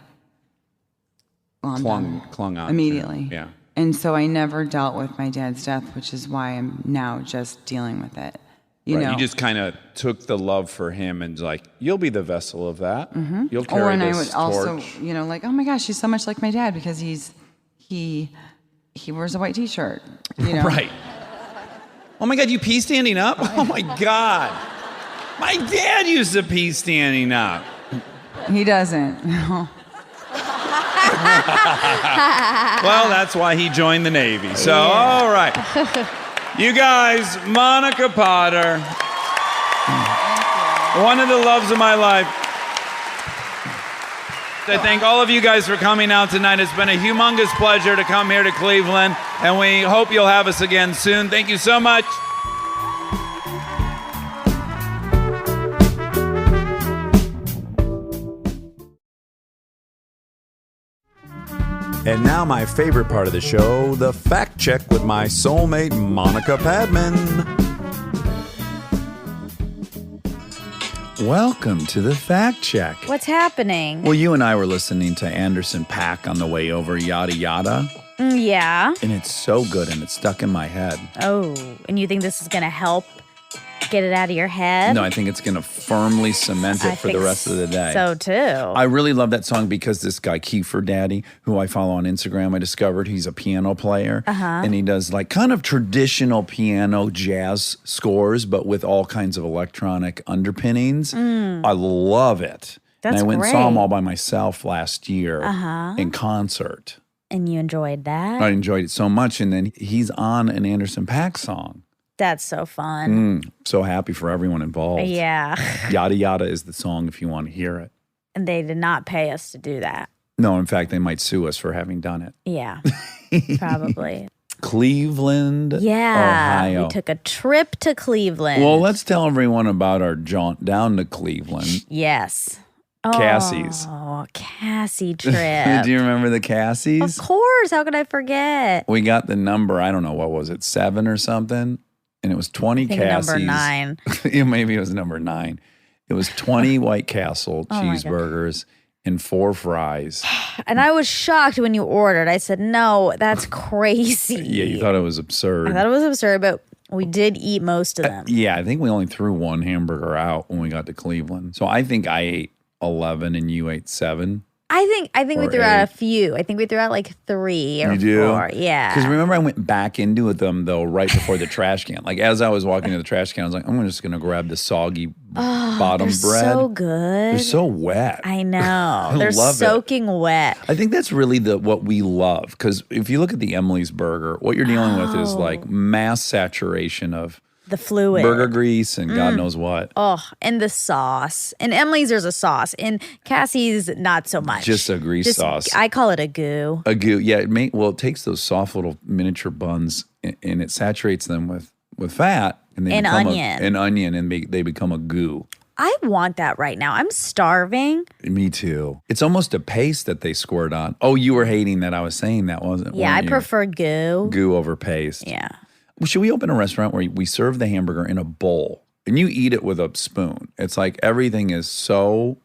clung on immediately. Yeah. And so I never dealt with my dad's death, which is why I'm now just dealing with it. You know, you just kind of took the love for him and like, you'll be the vessel of that. Mm-hmm. You'll carry and this I would also, torch. like, oh my gosh, he's so much like my dad because he wears a white T-shirt. Right. Oh my God, you pee standing up? Oh my God. My dad used to pee standing up. He doesn't. No. Well, that's why he joined the Navy. So, all right. You guys, Monica Potter. One of the loves of my life. I thank all of you guys for coming out tonight. It's been a humongous pleasure to come here to Cleveland, and we hope you'll have us again soon. Thank you so much. And now my favorite part of the show, the fact check with my soulmate, Monica Padman. Welcome to the fact check. What's happening? Well, you and I were listening to Anderson .Paak on the way over, Yada Yada. Yeah. And it's so good, and it's stuck in my head. Oh, and you think this is going to help get it out of your head? No, I think it's going to firmly cement it for the rest of the day. So, too. I really love that song because this guy, Kiefer Daddy, who I follow on Instagram, I discovered he's a piano player. And he does like kind of traditional piano jazz scores, but with all kinds of electronic underpinnings. I love it. That's and I went great. and saw him all by myself last year in concert. And you enjoyed that? I enjoyed it so much. And then he's on an Anderson .Paak song. That's so fun. So happy for everyone involved. Yeah. Yada Yada is the song if you want to hear it. And they did not pay us to do that. No, in fact, they might sue us for having done it. Yeah, probably. Cleveland, Ohio. We took a trip to Cleveland. Well, let's tell everyone about our jaunt down to Cleveland. Yes. Cassie's. Oh, Cassie trip. Do you remember the Cassie's? Of course. How could I forget? We got the number, I don't know, what was it, 7 or something? And it was 20 Cassie's. Number 9. Yeah, maybe it was number 9. It was 20 White Castle cheeseburgers and 4 fries. And I was shocked when you ordered. I said, no, that's crazy. Yeah, you thought it was absurd. I thought it was absurd, but we did eat most of them. Yeah, I think we only threw 1 hamburger out when we got to Cleveland. So I think I ate 11 and you ate 7. I think we threw out a few. I think we threw out like 3 or 4. Yeah. Because remember I went back into them, though, right before the trash can. Like, as I was walking to the trash can, I was like, I'm just going to grab the soggy bottom bread. They're so good. They're so wet. I know. They're love soaking wet. I think that's really what we love. Because if you look at the Emily's burger, what you're dealing with is like mass saturation of the fluid. Burger grease and God knows what. Oh, and the sauce. In Emily's, there's a sauce. In Cassie's, not so much. Just a grease sauce. I call it a goo. A goo. Yeah, it takes those soft little miniature buns and it saturates them with fat. And they become onion. Onion, and they become a goo. I want that right now. I'm starving. Me too. It's almost a paste that they squirt on. Oh, you were hating that I was saying that, wasn't it? Yeah, I prefer goo. Goo over paste. Yeah. Well, should we open a restaurant where we serve the hamburger in a bowl and you eat it with a spoon? It's like everything is so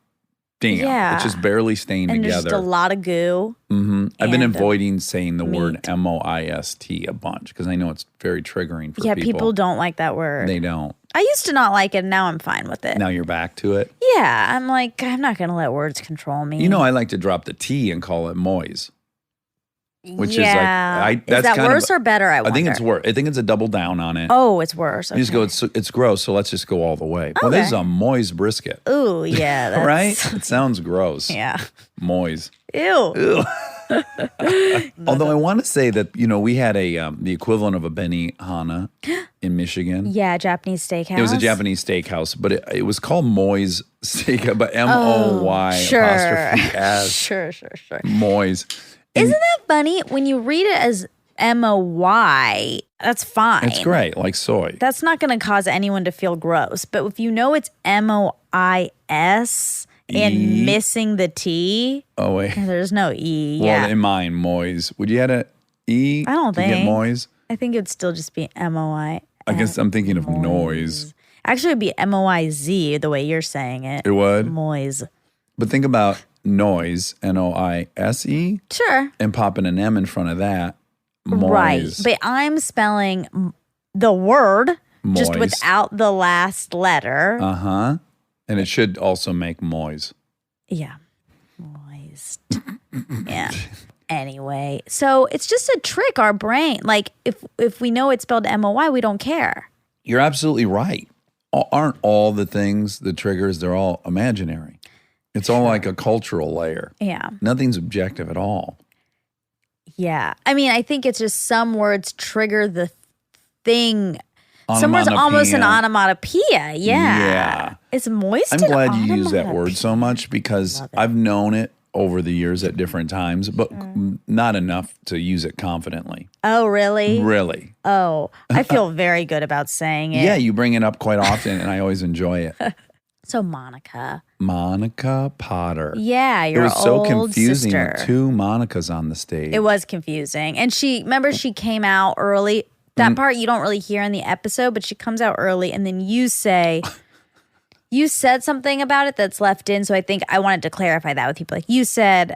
damn. Yeah. It's just barely staying and together. And just a lot of goo. Mm-hmm. I've been avoiding saying the word moist a bunch because I know it's very triggering for people. Yeah, people don't like that word. They don't. I used to not like it, and now I'm fine with it. Now you're back to it? Yeah, I'm like, I'm not going to let words control me. You know, I like to drop the T and call it moise. Which is like, that's is that worse or better? I think it's worse. I think it's a double down on it. Oh, it's worse. Okay. You just go, it's gross, so let's just go all the way. Well, this is a moise brisket. Ooh, yeah. That's... right? It sounds gross. Yeah. Moise. Ew. Ew. Although I want to say that, we had the equivalent of a Benihana in Michigan. Yeah, Japanese steakhouse. It was a Japanese steakhouse, but it was called Moise Steak, but M-O-Y apostrophe S. Sure. Moise. Isn't that funny? When you read it as M-O-Y, that's fine. It's great, like soy. That's not going to cause anyone to feel gross. But if you know it's M-O-I-S and missing the T. Oh, wait. There's no E. Well, in mine, Moise. Would you add a E? I don't think. To get Moise? I think it'd still just be M-O-I. I guess I'm thinking of noise. Actually, it'd be M-O-I-Z the way you're saying it. It would? Moise. But think about noise, N-O-I-S-E. Sure. And popping an M in front of that. Moise. Right. But I'm spelling the word just without the last letter. Uh-huh. And it should also make moise. Yeah. Moist. Yeah. Anyway, so it's just a trick, our brain. Like, if we know it's spelled M-O-Y, we don't care. You're absolutely right. Aren't all the things, the triggers, they're all imaginary. It's all like a cultural layer. Yeah. Nothing's objective at all. Yeah. I mean, I think it's just some words trigger the thing. Some words almost an onomatopoeia. Yeah. It's moist. I'm glad you use that word so much because I've known it over the years at different times, but not enough to use it confidently. Oh, really? Really. Oh, I feel very good about saying it. Yeah, you bring it up quite often, and I always enjoy it. So Monica Potter. Yeah, your old sister. It was so confusing with 2 Monicas on the stage. It was confusing. And she came out early. That part you don't really hear in the episode, but she comes out early and then you say, you said something about it that's left in. So I think I wanted to clarify that with people. Like you said,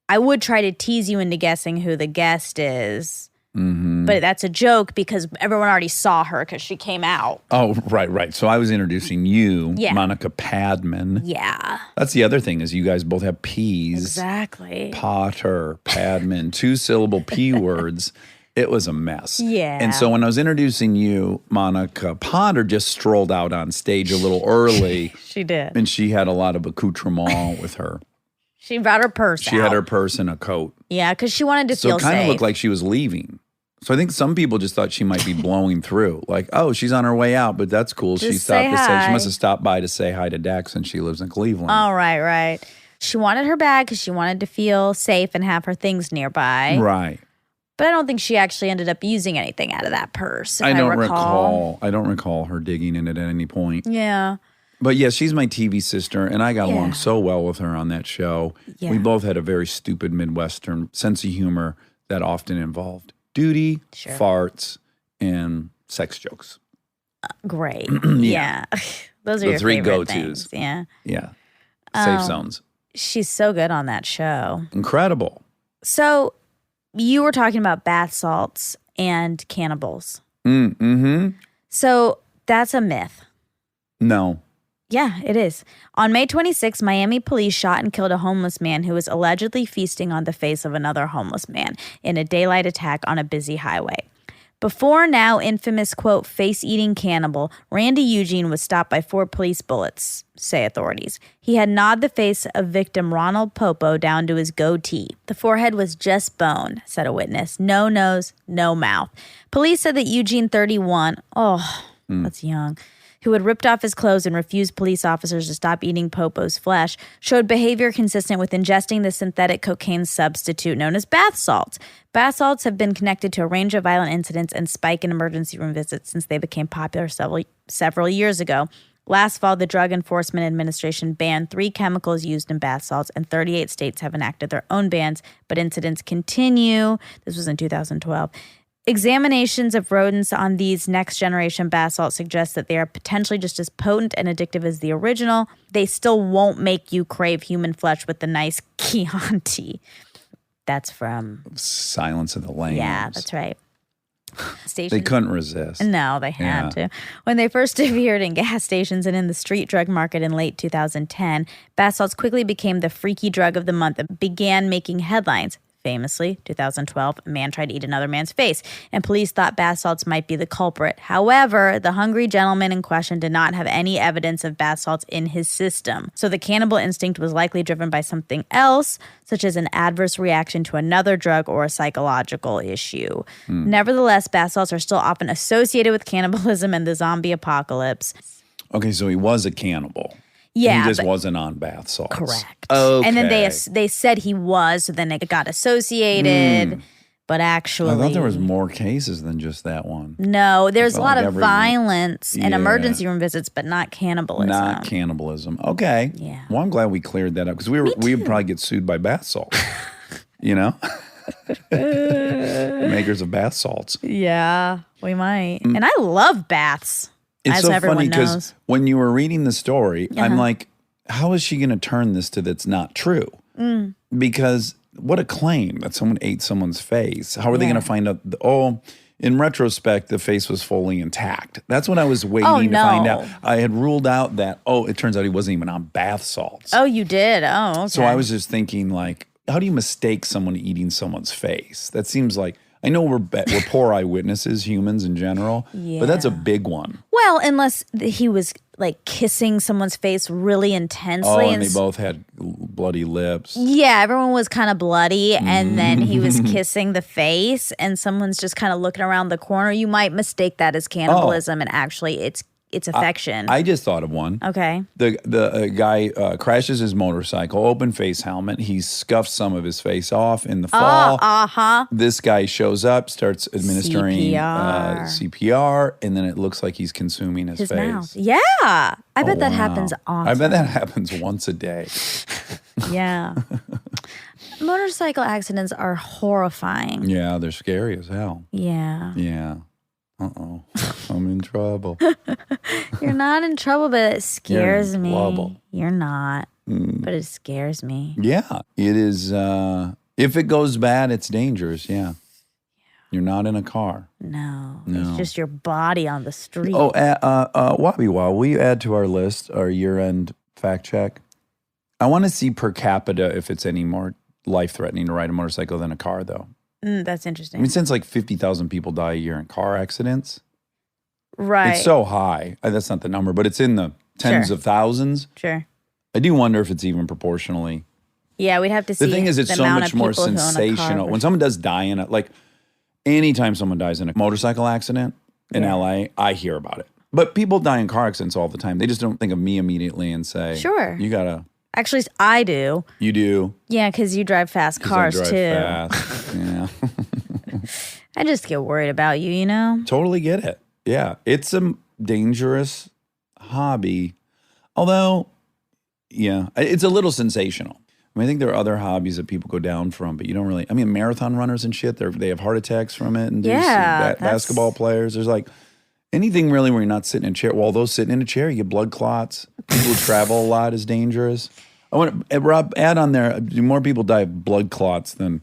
I would try to tease you into guessing who the guest is. Mm-hmm. But that's a joke because everyone already saw her because she came out. Oh, right. So I was introducing you, Monica Padman. Yeah. That's the other thing is you guys both have P's. Exactly. Potter, Padman, 2-syllable P words. It was a mess. Yeah. And so when I was introducing you, Monica Potter just strolled out on stage a little early. She did. And she had a lot of accoutrement with her. She brought her purse She had her purse and a coat. Yeah, because she wanted to feel safe. So it kind of looked like she was leaving. So I think some people just thought she might be blowing through. Like, oh, she's on her way out, but that's cool. She stopped to say, she must have stopped by to say hi to Dax and she lives in Cleveland. Oh, right. She wanted her bag because she wanted to feel safe and have her things nearby. Right. But I don't think she actually ended up using anything out of that purse. I don't recall her digging in it at any point. Yeah. But yeah, she's my TV sister, and I got along so well with her on that show. Yeah. We both had a very stupid Midwestern sense of humor that often involved duty, farts, and sex jokes. Great. Yeah. Those are your 3 favorite go-tos. Things. Yeah. Yeah. Safe zones. She's so good on that show. Incredible. So you were talking about bath salts and cannibals. Mm-hmm. So that's a myth. No. Yeah, it is. On May 26, Miami police shot and killed a homeless man who was allegedly feasting on the face of another homeless man in a daylight attack on a busy highway. Before now infamous, quote, face-eating cannibal, Randy Eugene was stopped by 4 police bullets, say authorities. He had gnawed the face of victim Ronald Popo down to his goatee. The forehead was just bone, said a witness. No nose, no mouth. Police said that Eugene, 31, that's young, who had ripped off his clothes and refused police officers to stop eating Popo's flesh, showed behavior consistent with ingesting the synthetic cocaine substitute known as bath salts. Bath salts have been connected to a range of violent incidents and spike in emergency room visits since they became popular several years ago. Last fall, the Drug Enforcement Administration banned 3 chemicals used in bath salts, and 38 states have enacted their own bans, but incidents continue. This was in 2012. Examinations of rodents on these next-generation bath salts suggest that they are potentially just as potent and addictive as the original. They still won't make you crave human flesh with the nice Chianti. That's from Silence of the Lambs. Yeah, that's right. They couldn't resist. No, they had to. When they first appeared in gas stations and in the street drug market in late 2010, bath salts quickly became the freaky drug of the month and began making headlines. Famously, 2012, a man tried to eat another man's face, and police thought bath salts might be the culprit. However, the hungry gentleman in question did not have any evidence of bath salts in his system, so the cannibal instinct was likely driven by something else, such as an adverse reaction to another drug or a psychological issue. Nevertheless, bath salts are still often associated with cannibalism and the zombie apocalypse. Okay, so he was a cannibal. Yeah, he just wasn't on bath salts. Correct. Okay. And then they said he was, so then it got associated. But actually, I thought there was more cases than just that one. No, there's a felt lot like of violence and emergency room visits, but not cannibalism. Not cannibalism. Okay. Yeah. Well, I'm glad we cleared that up because we would probably get sued by bath salts. You know, makers of bath salts. Yeah, we might. And I love baths. It's as so everyone funny because knows. when you were reading the story, I'm like, how is she going to turn this to that's not true? Because what a claim that someone ate someone's face. How are they going to find out? In retrospect, the face was fully intact. That's what I was waiting to find out. I had ruled out that, it turns out he wasn't even on bath salts. Oh, you did? Oh, okay. So I was just thinking, like, how do you mistake someone eating someone's face? That seems like, I know we're poor eyewitnesses, humans in general, but that's a big one. Well, unless he was like kissing someone's face really intensely. And they both had bloody lips. Yeah, everyone was kind of bloody, and then he was kissing the face, and someone's just kind of looking around the corner. You might mistake that as cannibalism, and actually it's affection. I just thought of one. Okay. The guy crashes his motorcycle, open face helmet. He scuffs some of his face off in the fall. This guy shows up, starts administering CPR, and then it looks like he's consuming his face. Mouth. Yeah. I bet that happens often. I bet that happens once a day. Yeah. Motorcycle accidents are horrifying. Yeah, they're scary as hell. Yeah. Yeah. I'm in trouble. You're not in trouble, but it scares me. Trouble. You're not, but it scares me. Yeah, it is. If it goes bad, it's dangerous. Yeah. You're not in a car. No. It's just your body on the street. Wabi Wa, will you add to our list, our year-end fact check? I want to see per capita if it's any more life-threatening to ride a motorcycle than a car, though. That's interesting. I mean, since like 50,000 people die a year in car accidents, right? It's so high. That's not the number, but it's in the tens of thousands. Sure. I do wonder if it's even proportionally. Yeah, we'd have to see. The thing is, it's so much more sensational. When someone does die in it, like anytime someone dies in a motorcycle accident in LA, I hear about it. But people die in car accidents all the time. They just don't think of me immediately and say, sure, you gotta. Actually, I do. You do? Yeah, because you drive fast cars I drive too. Fast. Yeah. I just get worried about you, you know? Totally get it. Yeah. It's a dangerous hobby. Although, yeah, it's a little sensational. I mean, I think there are other hobbies that people go down from, but you don't really. I mean, marathon runners and shit, they have heart attacks from it. And basketball players. There's like anything really where you're not sitting in a chair. Well, those sitting in a chair, you get blood clots. People who travel a lot is dangerous. I want to, Rob, add on there, do more people die of blood clots than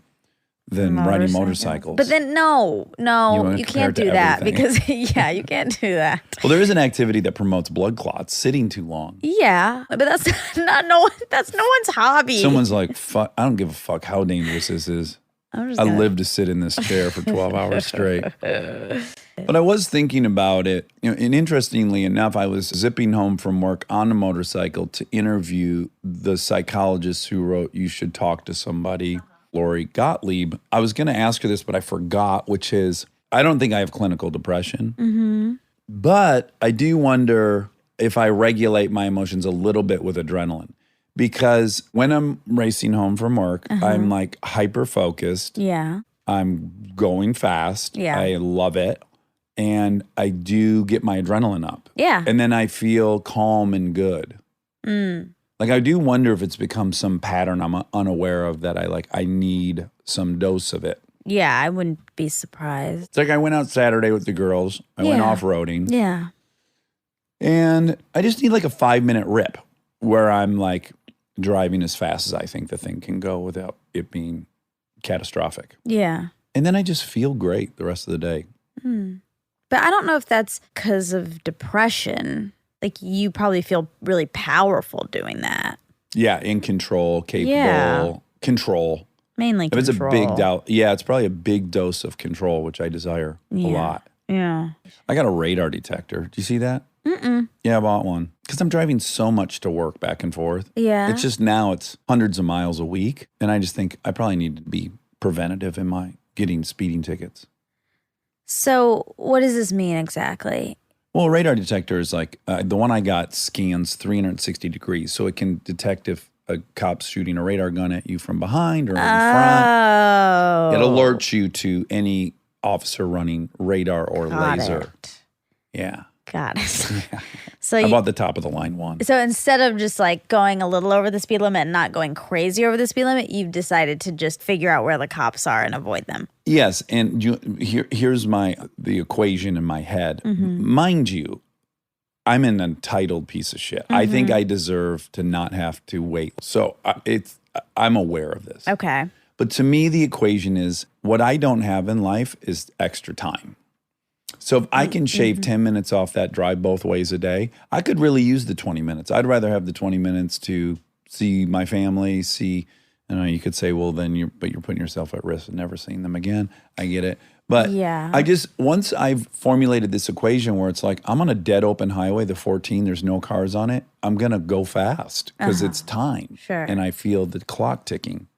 riding motorcycles? But then no, you can't do that everything. because you can't do that. Well, there is an activity that promotes blood clots, sitting too long. Yeah, but that's that's no one's hobby. Someone's like, fuck, I don't give a fuck how dangerous this is. I live to sit in this chair for 12 hours straight. But I was thinking about it, and interestingly enough, I was zipping home from work on a motorcycle to interview the psychologist who wrote You Should Talk to Somebody, Lori Gottlieb. I was going to ask her this, but I forgot, which is, I don't think I have clinical depression, but I do wonder if I regulate my emotions a little bit with adrenaline. Because when I'm racing home from work, I'm like hyper focused. Yeah. I'm going fast. Yeah. I love it. And I do get my adrenaline up. Yeah. And then I feel calm and good. Like I do wonder if it's become some pattern I'm unaware of that I need some dose of it. Yeah, I wouldn't be surprised. It's like I went out Saturday with the girls. I went off-roading. Yeah. And I just need like a 5-minute rip where I'm like driving as fast as I think the thing can go without it being catastrophic. Yeah. And then I just feel great the rest of the day. But I don't know if that's because of depression. Like you probably feel really powerful doing that. Yeah, in control, capable, control. Mainly If control. it's a big doubt, it's probably a big dose of control, which I desire a lot. Yeah. I got a radar detector. Do you see that? Yeah, I bought one. Because I'm driving so much to work back and forth. Yeah. It's just now it's hundreds of miles a week. And I just think I probably need to be preventative in my getting speeding tickets. So what does this mean exactly? Well, a radar detector is like the one I got scans 360 degrees. So it can detect if a cop's shooting a radar gun at you from behind or in front. Oh. It alerts you to any officer running radar or laser. It. Yeah. Got it. So I bought the top of the line one. So instead of just like going a little over the speed limit and not going crazy over the speed limit, you've decided to just figure out where the cops are and avoid them. Yes, and here's the equation in my head. Mind you, I'm an entitled piece of shit. I think I deserve to not have to wait. So I'm aware of this. Okay. But to me, the equation is what I don't have in life is extra time. So if I can shave 10 minutes off that drive both ways a day, I could really use the 20 minutes. I'd rather have the 20 minutes to see my family, you could say, well, then you're putting yourself at risk of never seeing them again. I get it. But once I've formulated this equation where it's like, I'm on a dead open highway, the 14, there's no cars on it, I'm going to go fast because it's time. Sure. And I feel the clock ticking.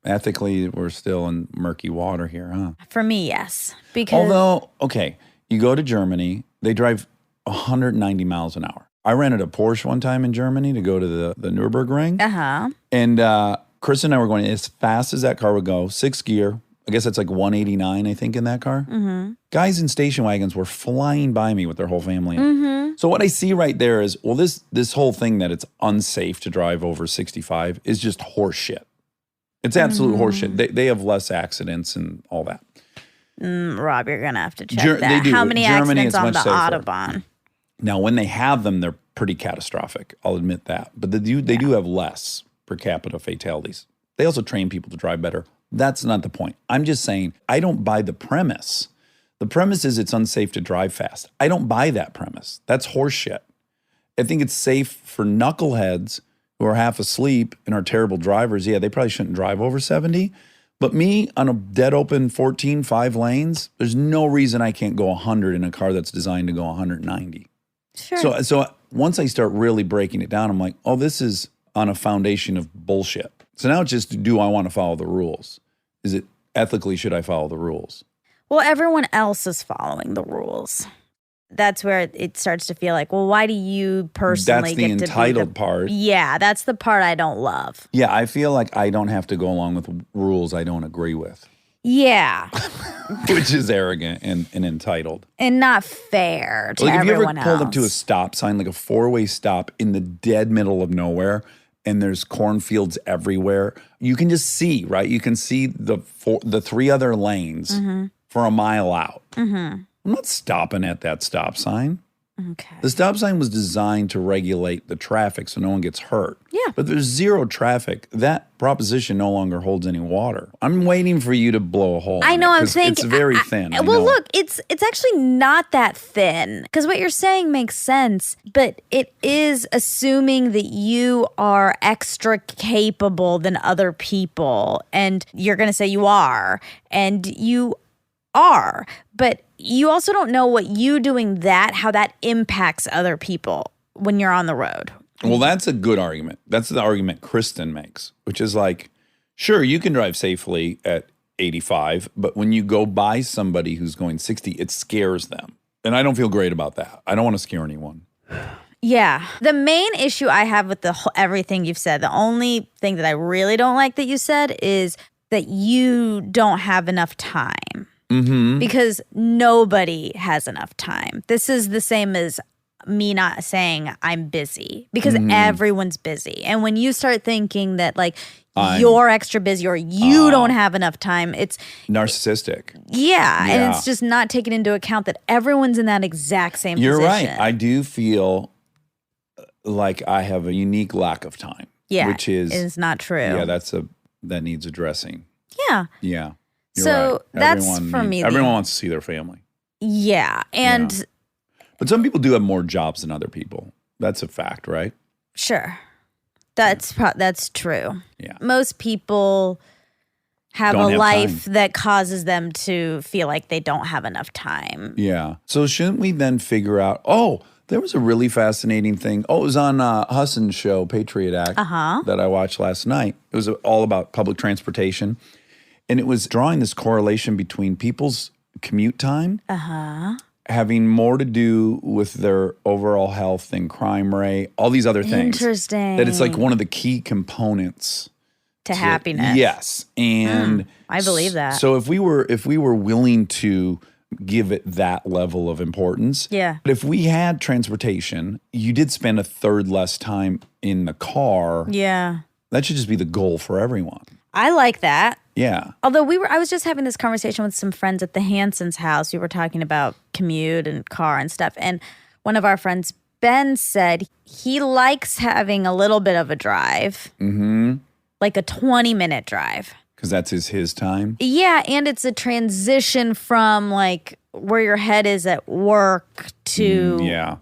Ethically, we're still in murky water here, huh? For me, yes. Because Although, okay, you go to Germany, they drive 190 miles an hour. I rented a Porsche one time in Germany to go to the Nürburgring. And Chris and I were going as fast as that car would go, 6th gear. I guess that's like 189, I think, in that car. Guys in station wagons were flying by me with their whole family. So what I see right there is, well, this whole thing that it's unsafe to drive over 65 is just horse shit. It's absolute horseshit. They have less accidents and all that. Rob, you're going to have to check that. They do. How many Germany, accidents on the safer. Autobahn? Now, when they have them, they're pretty catastrophic. I'll admit that. But they do have less per capita fatalities. They also train people to drive better. That's not the point. I'm just saying I don't buy the premise. The premise is it's unsafe to drive fast. I don't buy that premise. That's horseshit. I think it's safe for knuckleheads who are half asleep and are terrible drivers. Yeah, they probably shouldn't drive over 70. But me, on a dead open 14, 5 lanes, there's no reason I can't go 100 in a car that's designed to go 190. Sure. So once I start really breaking it down, I'm like, oh, this is on a foundation of bullshit. So now it's just, do I want to follow the rules? Is it ethically, should I follow the rules? Well, everyone else is following the rules. That's where it starts to feel like, well, why do you personally get to be That's the entitled part. Yeah, that's the part I don't love. Yeah, I feel like I don't have to go along with rules I don't agree with. Yeah. Which is arrogant and entitled. And not fair to everyone else. Have you ever pulled up to a stop sign, like a 4-way stop in the dead middle of nowhere, and there's cornfields everywhere? You can just see, right? You can see the 3 other lanes for a mile out. I'm not stopping at that stop sign. Okay. The stop sign was designed to regulate the traffic so no one gets hurt. Yeah. But there's zero traffic. That proposition no longer holds any water. I'm waiting for you to blow a hole. I in know. it, I'm 'cause thinking. it's very thin. I Well, know. look, it's actually not that thin because what you're saying makes sense, but it is assuming that you are extra capable than other people, and you're going to say you are, and you are, but you also don't know what you doing how that impacts other people when you're on the road. Well, that's a good argument. That's the argument Kristen makes, which is like, sure, you can drive safely at 85, but when you go by somebody who's going 60, it scares them. And I don't feel great about that. I don't want to scare anyone. Yeah. The main issue I have with everything you've said, the only thing that I really don't like that you said is that you don't have enough time. Mm-hmm. Because nobody has enough time. This is the same as me not saying I'm busy because everyone's busy. And when you start thinking that like you're extra busy or you don't have enough time, it's narcissistic. Yeah. And it's just not taking into account that everyone's in that exact same You're position. right. I do feel like I have a unique lack of time. Yeah. Which is not true. Yeah, that needs addressing. Yeah. Yeah. You're So right. that's for me. Everyone wants to see their family. Yeah. And But some people do have more jobs than other people. That's a fact, right? sure. That's true. Yeah. Most people have Don't a have life time. that causes them to feel like they don't have enough time. Yeah. So shouldn't we then figure out, there was a really fascinating thing. Oh, it was on Hassan's show, Patriot Act, that I watched last night. It was all about public transportation. And it was drawing this correlation between people's commute time having more to do with their overall health and crime rate, all these other things. Interesting. That it's like one of the key components to happiness. Yes. And I believe that. So if we were willing to give it that level of importance. Yeah. But if we had transportation, you did spend a third less time in the car. Yeah. That should just be the goal for everyone. I like that. Yeah. Although I was just having this conversation with some friends at the Hanson's house. We were talking about commute and car and stuff. And one of our friends, Ben, said he likes having a little bit of a drive. Mm-hmm. Like a 20-minute drive. Because that's his time? Yeah, and it's a transition from like where your head is at work to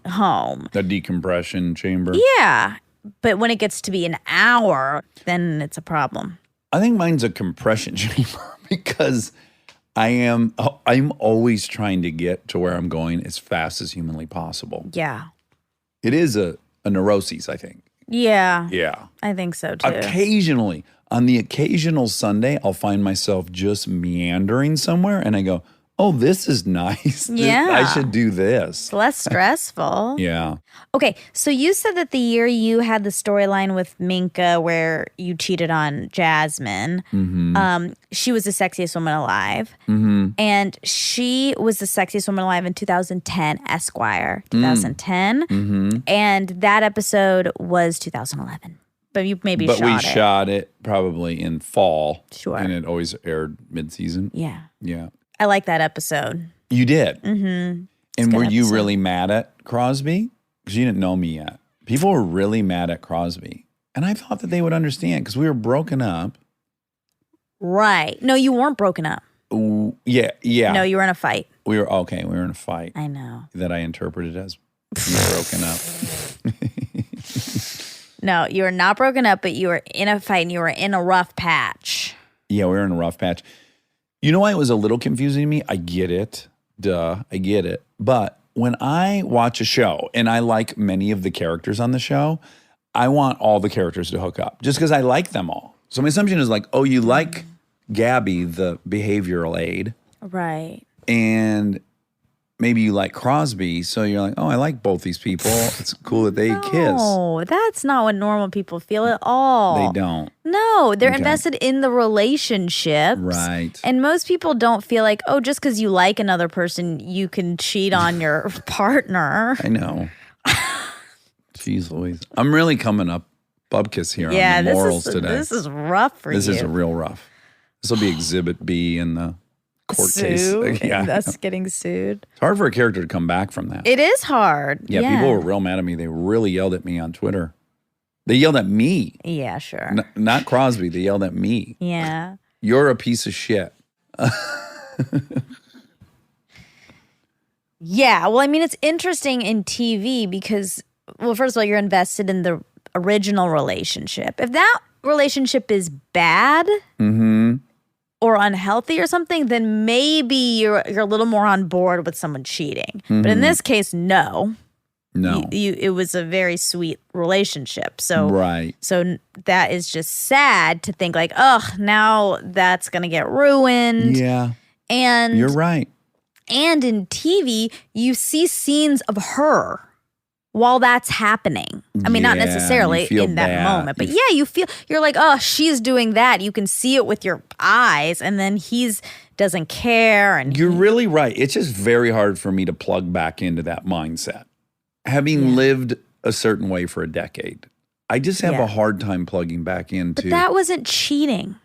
home. The decompression chamber. Yeah, but when it gets to be an hour, then it's a problem. I think mine's a compression chamber because I'm always trying to get to where I'm going as fast as humanly possible. Yeah. It is a neuroses, I think. Yeah. Yeah. I think so too. Occasionally, on the occasional Sunday, I'll find myself just meandering somewhere and I go, oh, this is nice. Yeah. I should do this. It's less stressful. Yeah. Okay, so you said that the year you had the storyline with Minka where you cheated on Jasmine, she was the sexiest woman alive. Mm-hmm. And she was the sexiest woman alive in 2010, Esquire, 2010. Mm-hmm. And that episode was 2011. But you maybe shot it. But we shot it probably in fall. Sure. And it always aired mid-season. Yeah. Yeah. I like that episode. You did? Mm-hmm. And were you episode. really mad at Crosby? Because you didn't know me yet. People were really mad at Crosby. And I thought that they would understand because we were broken up. Right. No, you weren't broken up. Ooh, yeah. No, you were in a fight. We were in a fight. I know. That I interpreted as broken up. No, you were not broken up, but you were in a fight and you were in a rough patch. Yeah, we were in a rough patch. You know why it was a little confusing to me? I get it. I get it. But when I watch a show and I like many of the characters on the show, I want all the characters to hook up just because I like them all. So my assumption is like, oh, you like Gabby, the behavioral aide. Right. And maybe you like Crosby. So you're like, oh, I like both these people. It's cool that they kiss. No, that's not what normal people feel at all. They don't. No, they're Okay. invested in the relationships. Right. And most people don't feel like, oh, just because you like another person, you can cheat on your partner. I know. Jeez Louise. I'm really coming up bubkiss here Yeah, on the morals today. this is rough for you. This is real rough. This will be exhibit B in the court sue case. Yeah, and us getting sued. it's hard for a character to come back from that. It is hard. Yeah, people were real mad at me. They really yelled at me on Twitter. They yelled at me, Yeah, sure. not Crosby. They yelled at me. Yeah. You're a piece of shit. Yeah. Well, I mean, it's interesting in TV because, well, first of all, you're invested in the original relationship. If that relationship is bad or unhealthy or something, then maybe you're a little more on board with someone cheating. But in this case, no. No. It was a very sweet relationship. So Right. So that is just sad to think like, oh, now that's gonna get ruined. Yeah. And You're right. And in TV, you see scenes of her while that's happening. I mean, not Yeah, necessarily you feel in that bad. moment, but you're like, oh, she's doing that. You can see it with your eyes, and then he's doesn't care. And You're really right. It's just very hard for me to plug back into that mindset. Having lived a certain way for a decade, I just have a hard time plugging back into. But that wasn't cheating.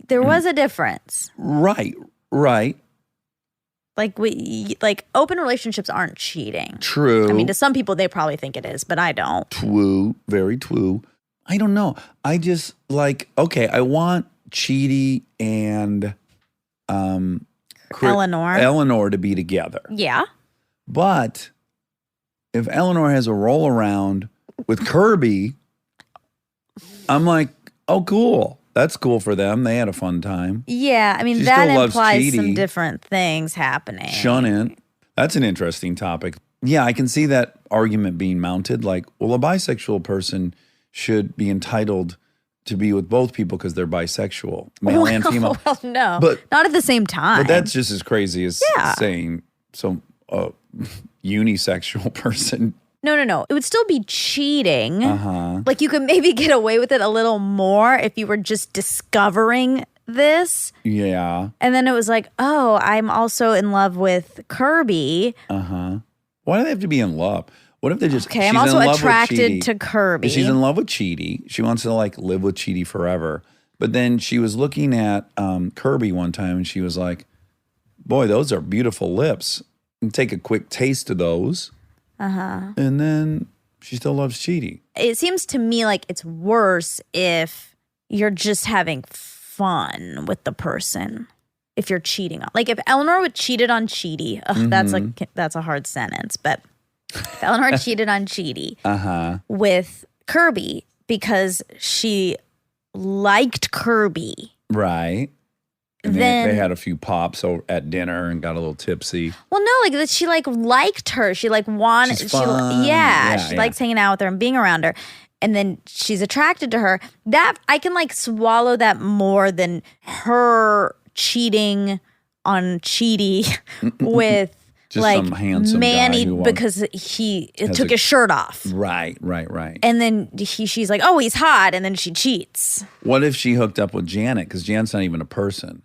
There was a difference. Right. Like open relationships aren't cheating. True. I mean, to some people, they probably think it is, but I don't. True. Very true. I don't know. I just okay, I want Chidi and Eleanor to be together. Yeah. But if Eleanor has a roll around with Kirby, I'm like, oh, cool. That's cool for them. They had a fun time. Yeah, I mean, She that still loves implies some Chidi. different things happening. Shunning. That's an interesting topic. Yeah, I can see that argument being mounted. Like, well, a bisexual person should be entitled to be with both people because they're bisexual, male and female. Well, no, But- not at the same time. But that's just as crazy as Yeah. saying some unisexual person. No. It would still be cheating. Uh-huh. Like you could maybe get away with it a little more if you were just discovering this. Yeah. And then it was like, oh, I'm also in love with Kirby. Uh-huh. Why do they have to be in love? What if they just Okay, I'm she's also in love with attracted Chidi. to Kirby. She's in love with Chidi. She wants to live with Chidi forever. But then she was looking at Kirby one time and she was like, boy, those are beautiful lips. And take a quick taste of those. Uh-huh. And then she still loves Chidi. It seems to me like it's worse if you're just having fun with the person. If you're cheating on, like if Eleanor would cheated on Chidi, that's a hard sentence. But if Eleanor cheated on Chidi with Kirby because she liked Kirby, Right. And then they had a few pops at dinner and got a little tipsy. well, no, like that she liked her. She wanted. She's fun. She likes hanging out with her and being around her. And then she's attracted to her. That I can swallow that more than her cheating on Chidi with Just some handsome Manny guy who wants- because he took his shirt off. Right. And then she's like, oh, he's hot. And then she cheats. What if she hooked up with Janet? Because Janet's not even a person.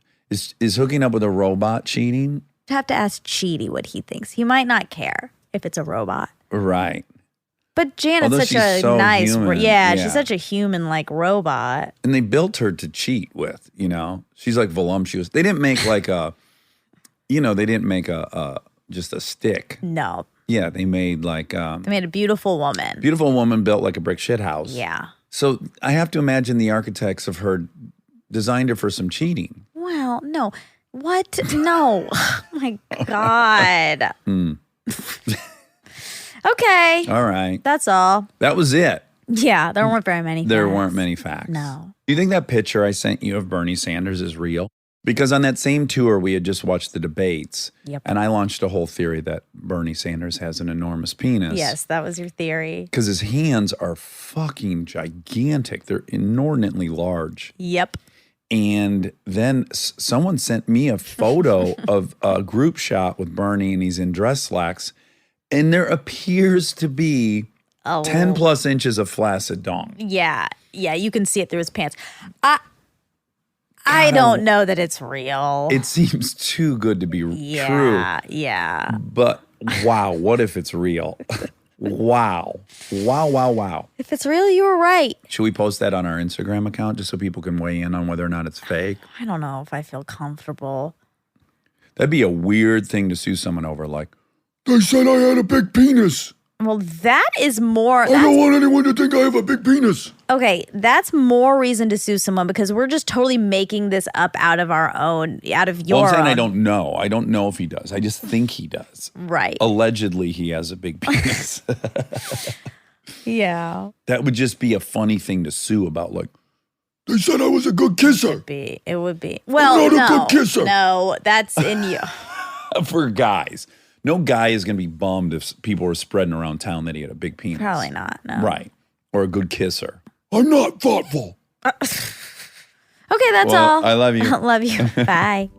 Is hooking up with a robot cheating? I'd have to ask Chidi what he thinks. He might not care if it's a robot. Right. But Janet's Although such she's a so nice, human. she's such a human robot. And they built her to cheat with, She's voluptuous. They didn't make just a stick. No, Yeah, they made they made a beautiful woman. beautiful woman built like a brick shit house. Yeah. So I have to imagine the architects of her designed her for some cheating. Well, no. What? No. Oh my God. Okay. All right. That's all. That was it. Yeah, there weren't very many There facts. weren't many facts. No. Do you think that picture I sent you of Bernie Sanders is real? Because on that same tour, we had just watched the debates. Yep. And I launched a whole theory that Bernie Sanders has an enormous penis. Yes, that was your theory. Because his hands are fucking gigantic. They're inordinately large. Yep. And then someone sent me a photo of a group shot with Bernie and he's in dress slacks. And there appears to be 10 plus inches of flaccid dong. Yeah. Yeah, you can see it through his pants. I don't know that it's real. It seems too good to be true. Yeah. But wow, what if it's real? Wow. If it's real, you were right. Should we post that on our Instagram account just so people can weigh in on whether or not it's fake? I don't know if I feel comfortable. That'd be a weird thing to sue someone over. Like, They said I had a big penis. Well, that is more. I don't want anyone to think I have a big penis. Okay, that's more reason to sue someone because we're just totally making this up out of our own, out of your well, I'm saying own. I don't know. I don't know if he does. I just think he does. Right. Allegedly, he has a big penis. Yeah. That would just be a funny thing to sue about. Like, They said I was a good kisser. It would be. Well, not a good kisser. No, that's in you. for guys. No guy is going to be bummed if people were spreading around town that he had a big penis. Probably not, no. Right. Or a good kisser. I'm not thoughtful. Okay, that's all. I love you. Love you. Bye.